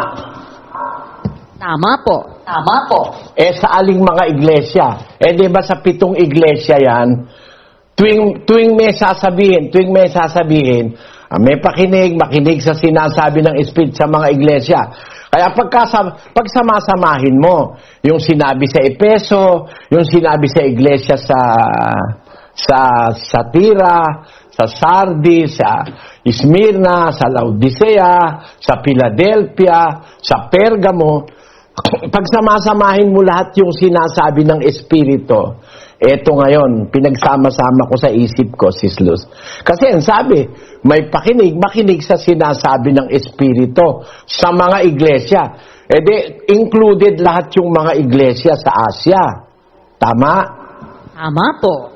S7: Tama po. Tama po.
S3: Sa aling mga iglesia? Di ba sa 7 iglesia yan, tuwing may sasabihin, may makinig sa sinasabi ng Espiritu sa mga iglesia. Kaya pagsamasamahin mo, yung sinabi sa Epeso, yung sinabi sa iglesia sa Tira, sa Sardis, sa Smyrna, sa Laodicea, sa Philadelphia, sa Pergamo. Pag samasamahin mo lahat yung sinasabi ng Espiritu, eto ngayon, pinagsama-sama ko sa isip ko, Sis Luz. Kasi ang sabi, may makinig sa sinasabi ng Espiritu sa mga iglesia. E di, included lahat yung mga iglesia sa Asia. Tama?
S7: Tama po.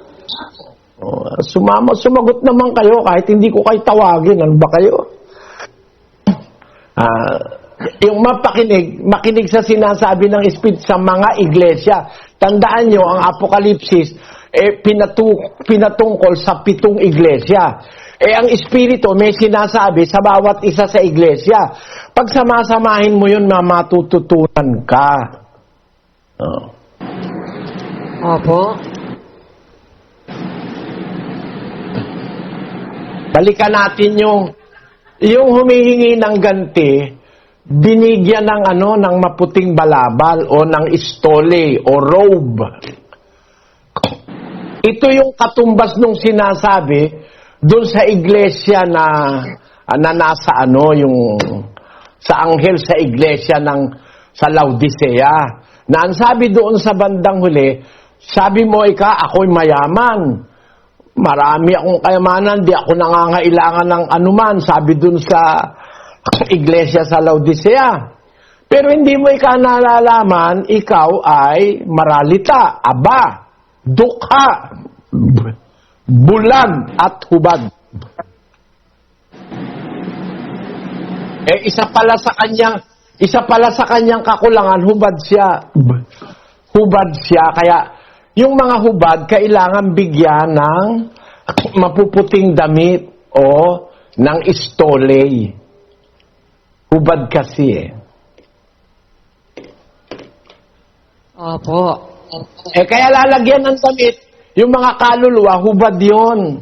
S3: Sumagot naman kayo kahit hindi ko kayo tawagin. Ano ba kayo? Yung makinig sa sinasabi ng Espiritu sa mga iglesia. Tandaan nyo, ang Apokalipsis, pinatungkol sa 7 iglesia. Ang Espiritu may sinasabi sa bawat isa sa iglesia. Pag samasamahin mo yun, matututunan ka.
S7: Opo.
S3: Balikan natin yung humihingi ng ganti, binigyan ng maputing balabal o ng istole o robe. Ito yung katumbas nung sinasabi doon sa iglesia na nasa sa anghel sa iglesia sa Laodicea. Na ang sabi doon sa bandang huli, sabi mo ako'y mayaman. Marami akong kayamanan, di ako nangangailangan ng anuman, sabi doon sa iglesia sa Laodicea. Pero hindi mo nalalaman, ikaw ay maralita, aba, dukha, bulag at hubad. Isa pala sa kanyang kakulangan, hubad siya. Kaya yung mga hubad kailangan bigyan ng mapuputing damit o ng istole. Hubad kasi
S7: Opo.
S3: kaya lalagyan ng damit, yung mga kaluluwa, hubad yun.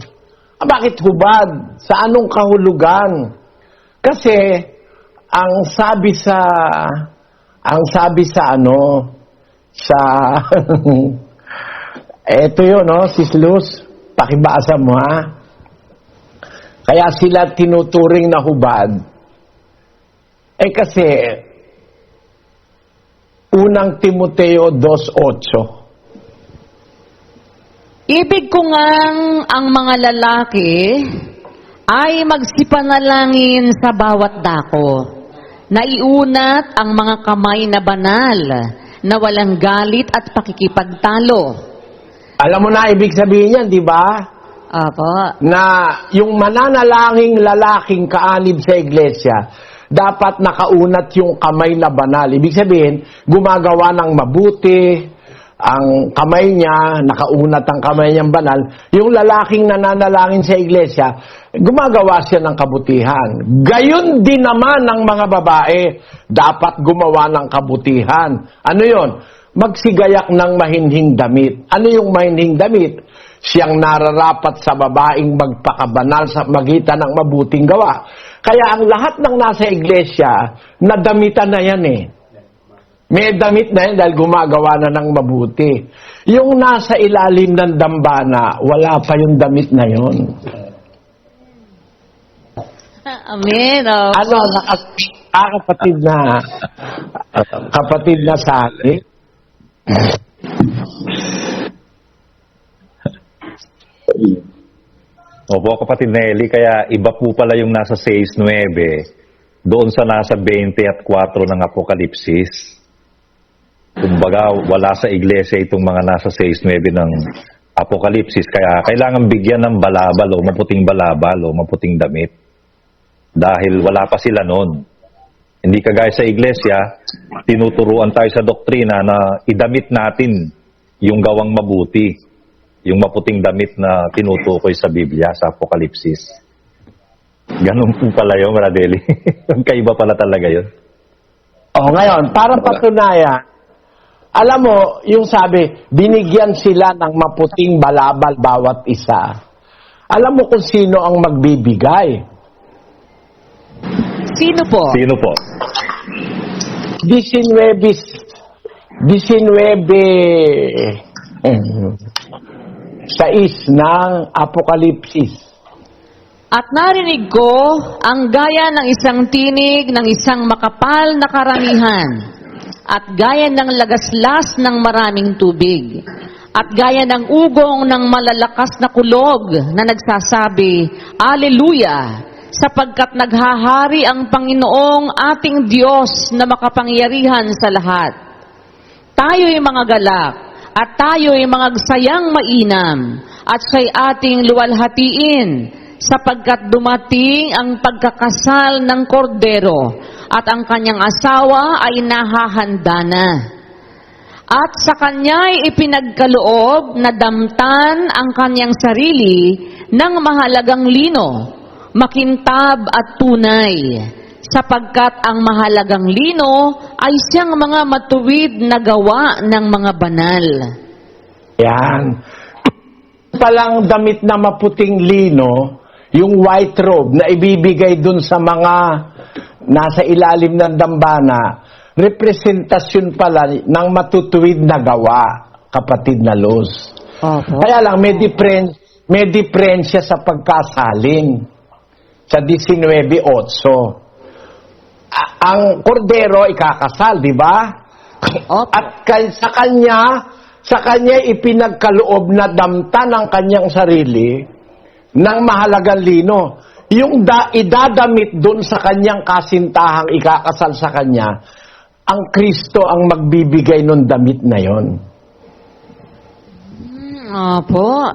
S3: Bakit hubad? Sa anong kahulugan? Kasi, ang sabi sa eto yun, Sis Luz, pakibasa mo, ha? Kaya sila tinuturing na hubad. Kasi, unang Timoteo 2:8.
S7: Ibig ko ngang ang mga lalaki ay magsipanalangin sa bawat dako, na iunat ang mga kamay na banal, na walang galit at pakikipagtalo.
S3: Alam mo na ibig sabihin yan, di ba?
S7: Apo.
S3: Na yung mananalangin lalaking kaanib sa iglesia, dapat nakaunat yung kamay na banal. Ibig sabihin, gumagawa ng mabuti, ang kamay niya, nakaunat ang kamay niyang banal. Yung lalaking nananalangin sa iglesia, gumagawa siya ng kabutihan. Gayon din naman ang mga babae, dapat gumawa ng kabutihan. Ano yon? Magsigayak ng mahinhing damit. Ano yung mahinhing damit? Siyang nararapat sa babaeng magpakabanal sa magitan ng mabuting gawa. Kaya ang lahat ng nasa iglesia, nadamitan na yan May damit na yan dahil gumagawa na ng mabuti. Yung nasa ilalim ng dambana, wala pa yung damit na yon.
S7: Amen.
S3: Ano, kapatid na sa akin?
S2: Opo, kapatid Nelly, kaya iba po pala yung nasa 6:9 doon sa nasa 20 at 4 ng Apokalipsis. Kumbaga, wala sa iglesia itong mga nasa 6:9 ng Apokalipsis, kaya kailangan bigyan ng balabal o maputing balabal o maputing damit. Dahil wala pa sila noon. Hindi kagaya sa iglesia, tinuturuan tayo sa doktrina na idamit natin yung gawang mabuti, yung maputing damit na tinutukoy sa Biblia, sa Apokalipsis. Ganun po pala yun, Radeli. Kaiba pala talaga yun.
S3: Ngayon, para patunayan, alam mo, yung sabi, binigyan sila ng maputing balabal bawat isa. Alam mo kung sino ang magbibigay?
S7: Sino po?
S3: 19 6 ng Apokalipsis.
S7: At narinig ko ang gaya ng isang tinig ng isang makapal na karamihan, at gaya ng lagaslas ng maraming tubig, at gaya ng ugong ng malalakas na kulog na nagsasabi, Alleluia! Sapagkat naghahari ang Panginoong ating Diyos na makapangyarihan sa lahat. Tayo'y mga galak, at tayo'y mga sayang mainam, at siya'y ating luwalhatiin, sapagkat dumating ang pagkakasal ng kordero, at ang kanyang asawa ay nahahanda na. At sa kanya'y ipinagkaloob na damtan ang kanyang sarili ng mahalagang lino, makintab at tunay, sapagkat ang mahalagang lino ay siyang mga matuwid na gawa ng mga banal.
S3: Yan. Palang damit na maputing lino, yung white robe na ibibigay dun sa mga nasa ilalim ng dambana, representasyon pala ng matutuwid na gawa, kapatid na Luz. Kaya lang, may diferensya sa pagkasalin. Sa 19:8. Ang kordero ikakasal, di ba? At sa kanya ipinagkaloob na damtan ang kanyang sarili ng mahalagang lino. Yung idadamit doon sa kanyang kasintahang ikakasal sa kanya, ang Kristo ang magbibigay ng damit na yon.
S7: Opo.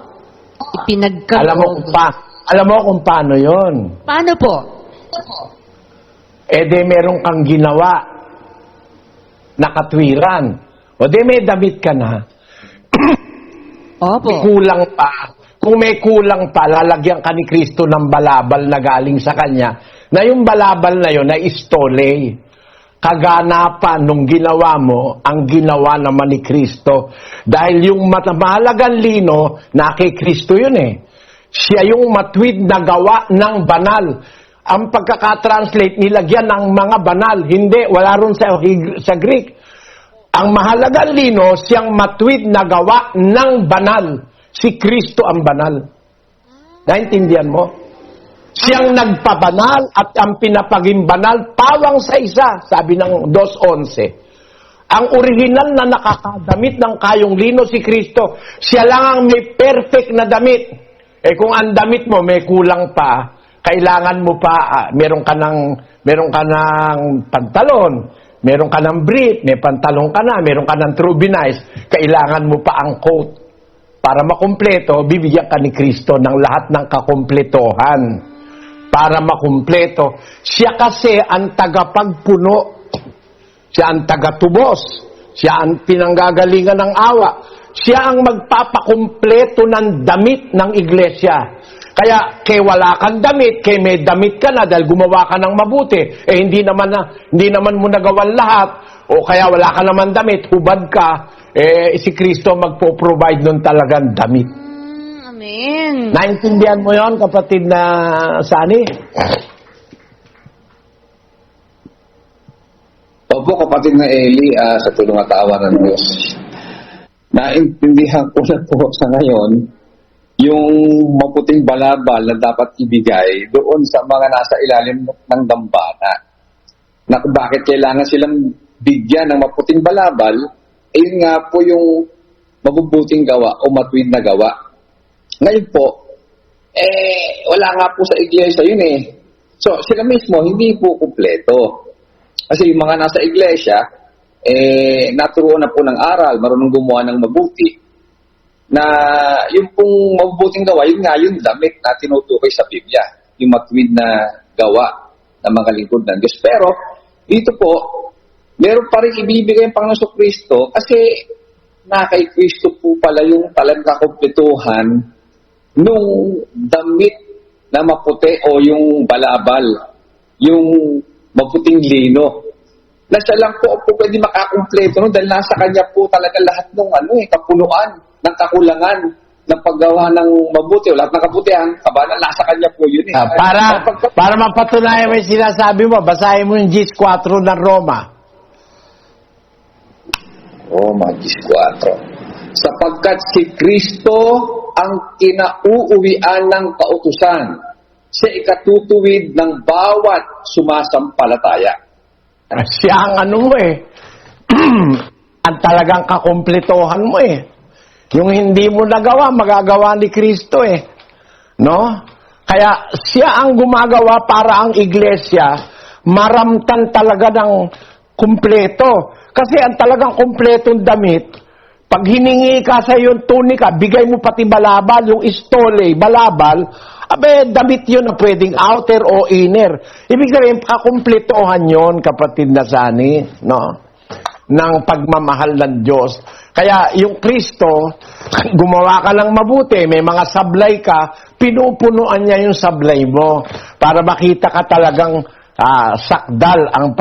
S7: Ipinagkaloob.
S3: Alam mo kung paano yon?
S7: Paano po?
S3: Meron kang ginawa na katwiran. May damit ka na.
S7: Opo.
S3: Kulang pa. Kung may kulang pa, lalagyan ka ni Kristo ng balabal na galing sa Kanya, na yung balabal na yon ay istole. Kaganapan nung ginawa mo, ang ginawa naman ni Kristo. Dahil yung mahalagang lino, na kay Kristo yun Siya yung matwid na gawa ng banal. Ang pagkakatranslate, nilagyan ng mga banal. Hindi, wala ron sa Greek. Ang mahalagang lino, siyang matwid na gawa ng banal. Si Kristo ang banal. Naintindihan mo? Siyang nagpabanal at ang pinapaging banal, pawang sa isa, sabi ng 2:11. Ang original na nakakadamit ng kayong lino si Kristo. Siya lang ang may perfect na damit. Kung ang damit mo may kulang pa, kailangan mo pa, meron ka ng pantalon, meron ka ng brief, may pantalon ka na, meron ka ng trubinize, kailangan mo pa ang coat. Para makumpleto, bibigyan ka ni Kristo ng lahat ng kakumpletohan. Para makumpleto. Siya kasi ang tagapagpuno. Siya ang tagatubos. Siya ang pinanggagalingan ng awa. Siya ang magpapakumpleto ng damit ng iglesia. Kaya, wala kang damit, may damit ka na dahil gumawa ka ng mabuti. Hindi naman mo nagawan lahat. O kaya wala ka naman damit, hubad ka. Si Kristo magpo-provide nun talagang damit.
S7: Amen.
S3: Naintindihan mo yon, kapatid na Sani?
S4: Opo, kapatid na Eli, sa tulong at awa ng Diyos. Naintindihan ko na po sa ngayon yung maputing balabal na dapat ibigay doon sa mga nasa ilalim ng dambana. Na kung bakit kailangan silang bigyan ng maputing balabal, ayun nga po yung mabubuting gawa o matuwid na gawa. Ngayon po, wala nga po sa iglesia yun So, sila mismo, hindi po kumpleto. Kasi yung mga nasa iglesia, naturuan na po ng aral, marunong gumawa ng mabuti. Na yung pong mabubuting gawa, yun nga yung damit na tinutukoy sa Biblia. Yung matuwid na gawa ng mga lingkod ng Diyos. Pero, dito po, meron pa rin ibibigay ang Panginoon Kristo kasi na kay Kristo po pala yung talagang kakumpletuhan nung damit na maputi o yung balabal, yung maputing lino. Na siya lang po pwede makakumpleto dahil nasa kanya po talaga lahat ng kapunuan, ng kakulangan, ng paggawa ng mabuti o lahat ng kabutihan, kabanal, nasa kanya po yun
S3: Para mapatunayan mo yung sinasabi mo, basahin mo yung 10:4 ng Roma.
S4: Roma 10:4. Sapagkat si Kristo ang kinauuwian ng kautusan sa ikatutuwid ng bawat sumasampalataya.
S3: Siya ang ano mo eh. Ang talagang kakumpletohan mo eh. Yung hindi mo nagawa, magagawa ni Kristo eh. No? Kaya siya ang gumagawa para ang iglesia maramtan talaga ng kumpleto. Kasi ang talagang kumpletong damit, pag hiningi ka sa yung tunika, bigay mo pati balabal, yung istole, balabal, abe, damit yun na pwedeng outer o inner. Ibig sabihin, kakumpletohan yun, kapatid na Sani, no? Ng pagmamahal ng Diyos. Kaya yung Kristo, gumawa ka ng mabuti, may mga sablay ka, pinupunuan niya yung sablay mo para makita ka talagang sakdal ang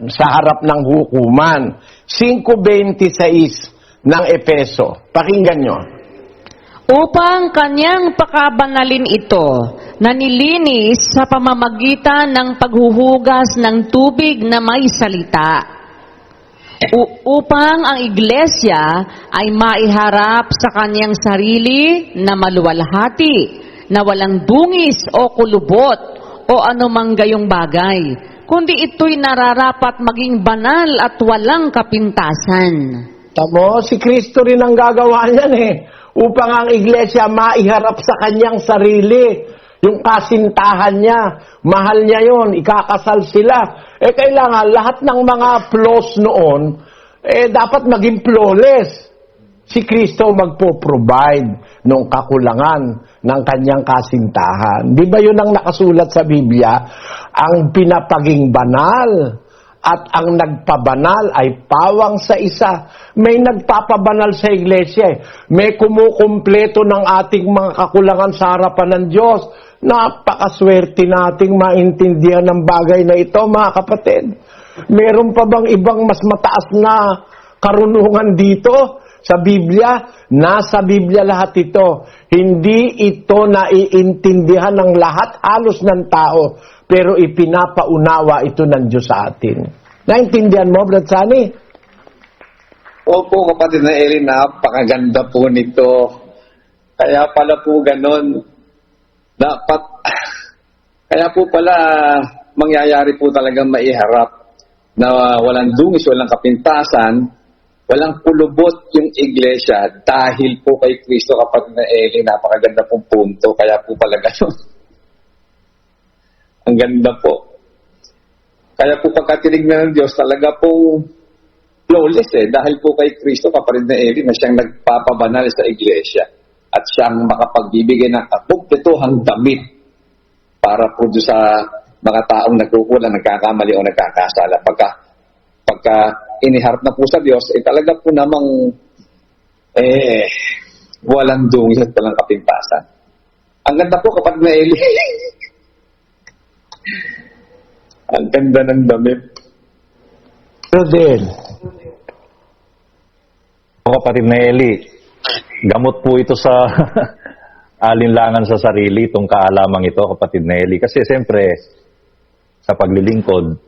S3: sa harap ng hukuman. 5:26 ng Efeso. Pakinggan nyo.
S7: Upang kanyang pakabanalin ito, na nilinis sa pamamagitan ng paghuhugas ng tubig na may salita, upang ang iglesia ay maiharap sa kanyang sarili na maluwalhati, na walang dungis o kulubot o anumang gayong bagay, kundi ito'y nararapat maging banal at walang kapintasan.
S3: Tamo, si Kristo rin ang gagawa niyan eh. Upang ang iglesia maiharap sa kanyang sarili. Yung kasintahan niya, mahal niya yon, ikakasal sila. Kailangan lahat ng mga flaws noon, dapat maging flawless. Si Kristo magpo-provide ng kakulangan ng kanyang kasintahan. Di ba yun ang nakasulat sa Biblia? Ang pinapaging banal at ang nagpabanal ay pawang sa isa. May nagpapabanal sa iglesia. May kumukumpleto ng ating mga kakulangan sa harapan ng Diyos. Napakaswerte nating maintindihan ng bagay na ito, mga kapatid. Meron pa bang ibang mas mataas na karunungan dito sa Biblia? Nasa Biblia lahat ito. Hindi ito naiintindihan ng lahat, halos ng tao. Pero ipinapaunawa ito ng Diyos sa atin. Naintindihan mo, Brad Sani?
S4: Opo, kapatid na Eli, napakaganda po nito. Kaya pala po ganon. Dapat, kaya po pala mangyayari po talagang maiharap na walang dungis, walang kapintasan, walang kulubot yung iglesia dahil po kay Kristo, kapatid na Eli. Napakaganda pong punto. Kaya po pala ganon. Ang ganda po. Kaya po pagkatinignan ng Diyos, talaga po flawless dahil po kay Kristo, kapatid na Eli, na siyang nagpapabanal sa iglesia at siyang makapagbibigay ng kakumpletuhang damit para po doon sa mga taong nagkukulang, nagkakamali o nagkakasala. Pagka iniharap na po sa Diyos, talaga po namang walang dungis at walang kapintasan. Ang ganda po, kapatid na Eli. Ang ganda ng damit.
S3: Rodel.
S2: Kapatid na Eli, gamot po ito sa alinlangan sa sarili, itong kaalamang ito, kapatid na Eli. Kasi siyempre, sa paglilingkod,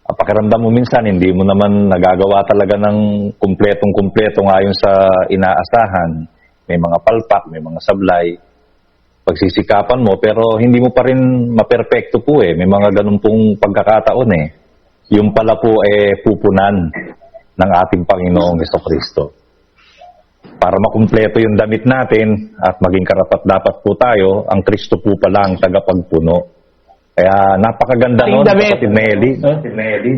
S2: pakiramdam mo minsan, hindi mo naman nagagawa talaga ng kumpletong-kumpleto ayon sa inaasahan. May mga palpak, may mga sablay. Pagsisikapan mo, pero hindi mo pa rin maperfecto po May mga ganun pong pagkakataon Yung pala po pupunan ng ating Panginoong Jesucristo. Para makumpleto yung damit natin at maging karapat-dapat po tayo, ang Kristo po pala ang tagapagpuno. Kaya napakaganda nun, kapatid Nelly.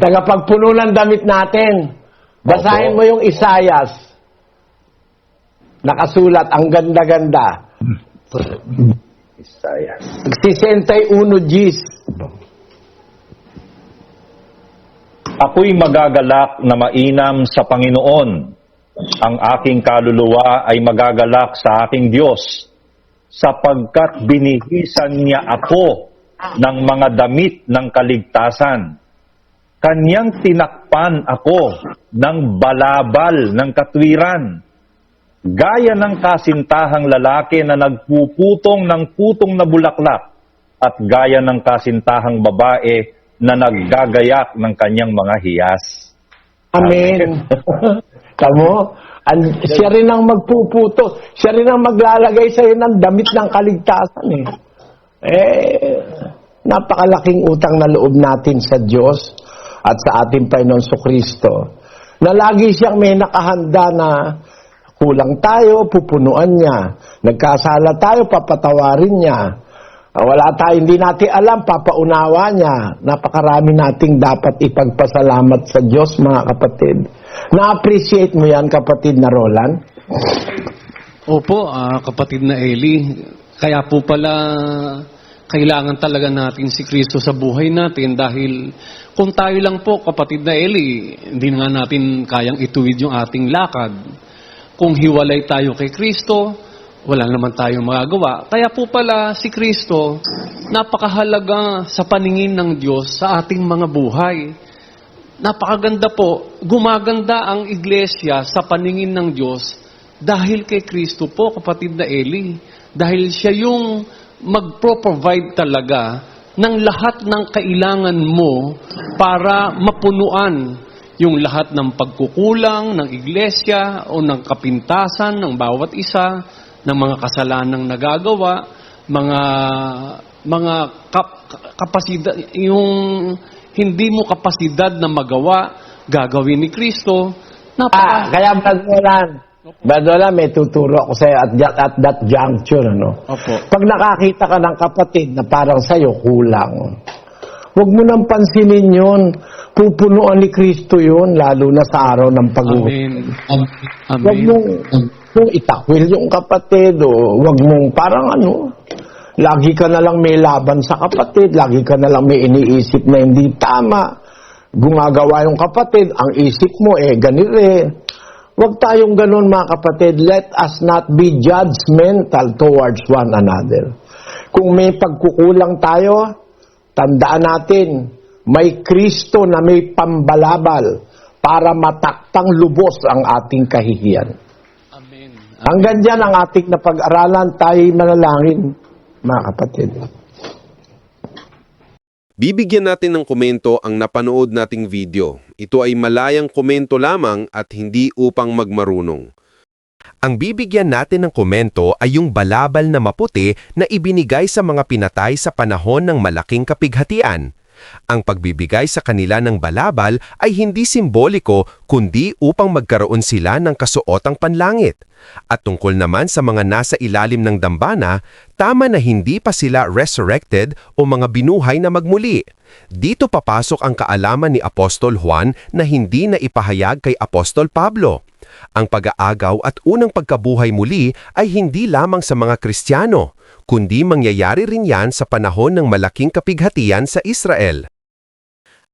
S3: Tagapagpuno ng damit natin. Basahin mo yung Isaias. Nakasulat, ang ganda-ganda.
S2: Isaiah.
S3: 61 Gs.
S2: Ako'y magagalak na mainam sa Panginoon. Ang aking kaluluwa ay magagalak sa aking Diyos, sapagkat binihisan niya ako ng mga damit ng kaligtasan. Kanyang tinakpan ako ng balabal ng katwiran, gaya ng kasintahang lalaki na nagpuputong ng putong na bulaklak, at gaya ng kasintahang babae na naggagayak ng kanyang mga hiyas.
S3: Amen. Tamo? Siya rin ang magpuputo. Siya rin ang maglalagay sa'yo ng damit ng kaligtasan Napakalaking utang na loob natin sa Diyos at sa ating Panginoon Kristo, na lagi siyang may nakahanda na kulang tayo, pupunuan niya. Nagkasala tayo, papatawarin niya. Wala tayo, hindi natin alam, papaunawa niya. Napakarami nating dapat ipagpasalamat sa Diyos, mga kapatid. Na-appreciate mo yan, kapatid na Roland?
S6: Opo, kapatid na Eli. Kaya po pala kailangan talaga natin si Kristo sa buhay natin dahil kung tayo lang po, kapatid na Eli, hindi nga natin kayang ituwid yung ating lakad. Kung hiwalay tayo kay Kristo, wala naman tayong magagawa. Kaya po pala si Kristo, napakahalaga sa paningin ng Diyos sa ating mga buhay. Napakaganda po, gumaganda ang iglesia sa paningin ng Diyos dahil kay Kristo po, kapatid na Eli. Dahil siya yung magpro-provide talaga ng lahat ng kailangan mo para mapunuan yung lahat ng pagkukulang ng iglesia o ng kapintasan ng bawat isa, ng mga kasalanang nagagawa, mga kapasidad, yung hindi mo kapasidad na magawa, gagawin ni Kristo.
S3: Kaya Badola, may tuturo ako sa'yo at that juncture, ano?
S6: Opo.
S3: Pag nakakita ka ng kapatid na parang sa'yo kulang, huwag mo nang pansinin yun. Pupunuan ni Kristo yun, lalo na sa araw ng pag-uwi.
S6: Amen.
S3: Huwag mong itakwil yung kapatid, o huwag mong parang lagi ka na lang may laban sa kapatid, lagi ka na lang may iniisip na hindi tama. Gumagawa yung kapatid, ang isip mo ganire. Huwag tayong ganun, mga kapatid. Let us not be judgmental towards one another. Kung may pagkukulang tayo, tandaan natin, may Kristo na may pambalabal para mataktang lubos ang ating kahihiyan.
S6: Amen.
S3: Hanggang dyan ang ating napag-aralan, tayo'y manalangin, mga kapatid.
S11: Bibigyan natin ng komento ang napanood nating video. Ito ay malayang komento lamang at hindi upang magmarunong. Ang bibigyan natin ng komento ay yung balabal na maputi na ibinigay sa mga pinatay sa panahon ng malaking kapighatian. Ang pagbibigay sa kanila ng balabal ay hindi simboliko kundi upang magkaroon sila ng kasuotang panlangit. At tungkol naman sa mga nasa ilalim ng dambana, tama na hindi pa sila resurrected o mga binuhay na magmuli. Dito papasok ang kaalaman ni Apostol Juan na hindi na ipahayag kay Apostol Pablo. Ang pag-aagaw at unang pagkabuhay muli ay hindi lamang sa mga Kristiyano, kundi mangyayari rin yan sa panahon ng malaking kapighatian sa Israel.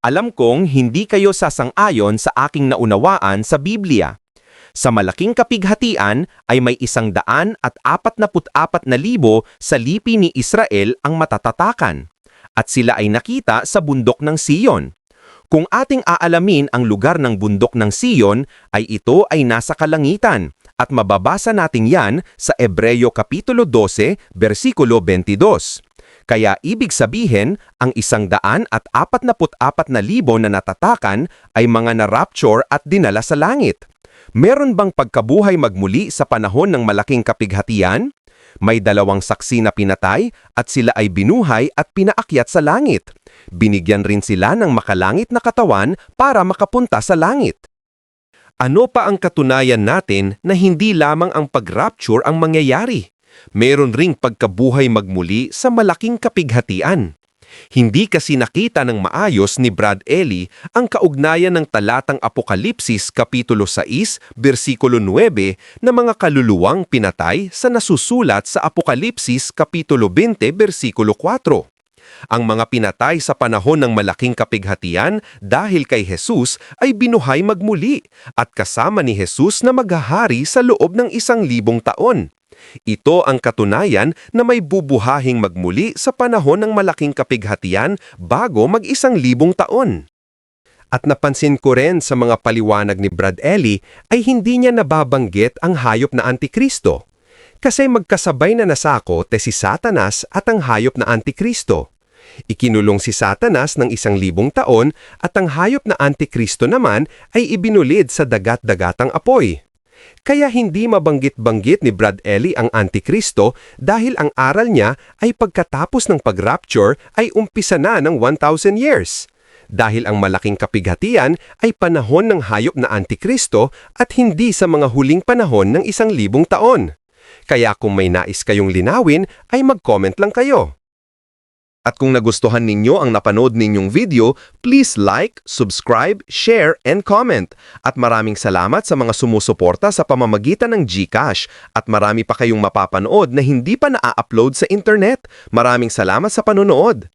S11: Alam kong hindi kayo sasang-ayon sa aking naunawaan sa Biblia. Sa malaking kapighatian ay may 144,000 sa lipi ni Israel ang matatatakan, at sila ay nakita sa bundok ng Siyon. Kung ating aalamin ang lugar ng bundok ng Siyon, ay ito ay nasa kalangitan, at mababasa natin yan sa Ebreyo Kapitulo 12, versikulo 22. Kaya ibig sabihin, ang 144,000 na natatakan ay mga na-rapture at dinala sa langit. Meron bang pagkabuhay magmuli sa panahon ng malaking kapighatian? May 2 saksi na pinatay at sila ay binuhay at pinaakyat sa langit. Binigyan rin sila ng makalangit na katawan para makapunta sa langit. Ano pa ang katunayan natin na hindi lamang ang pag-rapture ang mangyayari? Meron ring pagkabuhay magmuli sa malaking kapighatian. Hindi kasi nakita ng maayos ni Brad Eli ang kaugnayan ng talatang Apokalipsis Kapitulo 6, versikulo 9 na mga kaluluwang pinatay sa nasusulat sa Apokalipsis Kapitulo 20, versikulo 4. Ang mga pinatay sa panahon ng malaking kapighatian dahil kay Jesus ay binuhay magmuli at kasama ni Jesus na maghahari sa loob ng 1,000 taon. Ito ang katunayan na may bubuhahing magmuli sa panahon ng malaking kapighatian bago mag-1,000 taon. At napansin ko rin sa mga paliwanag ni Brad Eli ay hindi niya nababanggit ang hayop na Antikristo. Kasi magkasabay na nasakot si Satanas at ang hayop na Antikristo. Ikinulong si Satanas ng 1,000 taon at ang hayop na Antikristo naman ay ibinulid sa dagat-dagatang apoy. Kaya hindi mabanggit-banggit ni Brad Eli ang Antikristo dahil ang aral niya ay pagkatapos ng pag-rapture ay umpisa na ng 1,000 years. Dahil ang malaking kapighatian ay panahon ng hayop na Antikristo at hindi sa mga huling panahon ng 1,000 taon. Kaya kung may nais kayong linawin ay mag-comment lang kayo. At kung nagustuhan ninyo ang napanood ninyong video, please like, subscribe, share, and comment. At maraming salamat sa mga sumusuporta sa pamamagitan ng GCash. At marami pa kayong mapapanood na hindi pa na-upload sa internet. Maraming salamat sa panonood.